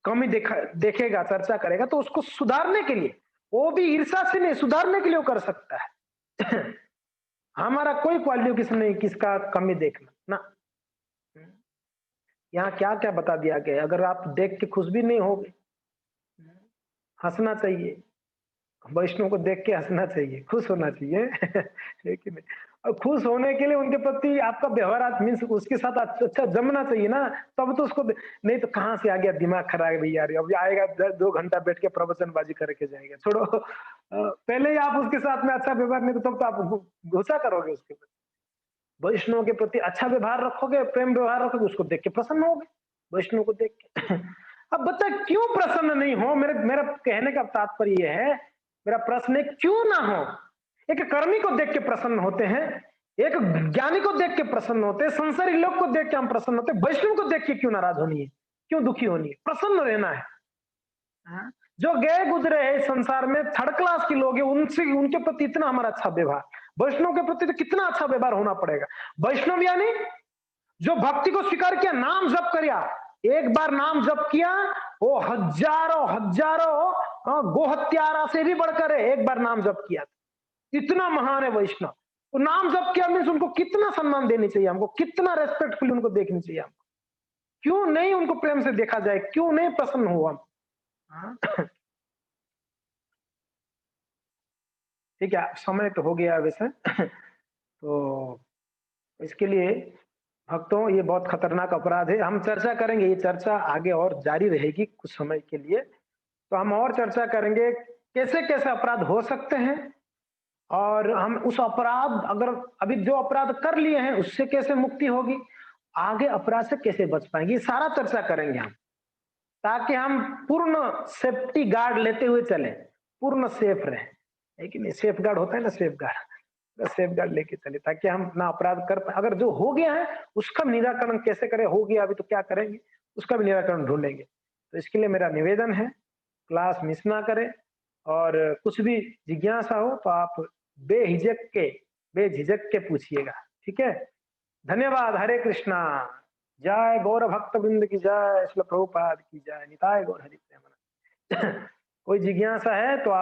कमी देखेगा, चर्चा करेगा तो उसको सुधारने के लिए, वो भी ईर्ष्या से नहीं, सुधारने के लिए वो कर सकता है। हमारा कोई क्वालिफिकेशन नहीं किसका कमी देखना ना। यहाँ क्या क्या बता दिया गया, अगर आप देख के खुश भी नहीं होगे, हंसना चाहिए, वैष्णव को देख के हंसना चाहिए, खुश होना चाहिए। है कि नहीं। और खुश होने के लिए उनके प्रति आपका व्यवहार मीन्स उसके साथ अच्छा जमना चाहिए ना, तब तो उसको, नहीं तो कहाँ से आ गया, दिमाग खराब है यार, अब आएगा 2 घंटा बैठ के प्रवचनबाजी करके जाएगा, छोड़ो। पहले ही आप उसके साथ में अच्छा व्यवहार नहीं, तो तब तो आप गुस्सा करोगे उसके प्रति। वैष्णव के प्रति अच्छा व्यवहार रखोगे, प्रेम व्यवहार रखोगे, उसको देख के प्रसन्न होगे, वैष्णव को देख के। अब बता क्यों प्रसन्न नहीं हो, मेरा कहने का तात्पर्य यह है, मेरा प्रश्न है क्यों ना हो। एक कर्मी को देख के प्रसन्न होते हैं, एक ज्ञानी को देख के प्रसन्न होते हैं, संसारी लोग को देख के हम प्रसन्न होते हैं, वैष्णव को देख के क्यों नाराज होनी है, क्यों दुखी होनी है, प्रसन्न रहना है। जो गए गुजरे हैं संसार में, 3rd क्लास के लोग हैं, उनसे, उनके प्रति इतना हमारा अच्छा व्यवहार, वैष्णव के प्रति तो कितना अच्छा व्यवहार होना पड़ेगा। वैष्णव यानी जो भक्ति को स्वीकार किया, नाम जप किया, एक बार नाम जप किया, वो हजारों गोहत्यारा से भी बढ़कर है, एक बार नाम जप किया, इतना महान है वैष्णव। तो नाम जप किया मीन्स उनको कितना सम्मान देनी चाहिए, हमको कितना रेस्पेक्टफुल उनको देखनी चाहिए, हमको क्यों नहीं उनको प्रेम से देखा जाए, क्यों नहीं प्रसन्न हो हम। ठीक है, समय तो हो गया वैसे। तो इसके लिए भक्तों, ये बहुत खतरनाक अपराध है, हम चर्चा करेंगे, ये चर्चा आगे और जारी रहेगी कुछ समय के लिए, तो हम और चर्चा करेंगे कैसे कैसे अपराध हो सकते हैं, और हम उस अपराध, अगर अभी जो अपराध कर लिए हैं उससे कैसे मुक्ति होगी, आगे अपराध से कैसे बच पाएंगे, ये सारा चर्चा करेंगे हम, ताकि हम पूर्ण सेफ्टी गार्ड लेते हुए चले, पूर्ण सेफ रहे, है कि नहीं। सेफ गार्ड होता है ना, सेफ गार्ड लेके चले, ताकि हम ना अपराध कर पाए, अगर जो हो गया है उसका निराकरण कैसे करें, हो गया अभी तो क्या करेंगे, उसका भी निराकरण ढूंढेंगे। तो इसके लिए मेरा निवेदन है, क्लास मिस ना करें, और कुछ भी जिज्ञासा हो तो आप बेझिझक के पूछिएगा, ठीक है। धन्यवाद, हरे कृष्णा। जय गौर भक्त वृंद की जय, श्रील प्रभुपाद की जय, निताय गौर हरि प्रेमानंद। कोई जिज्ञासा है तो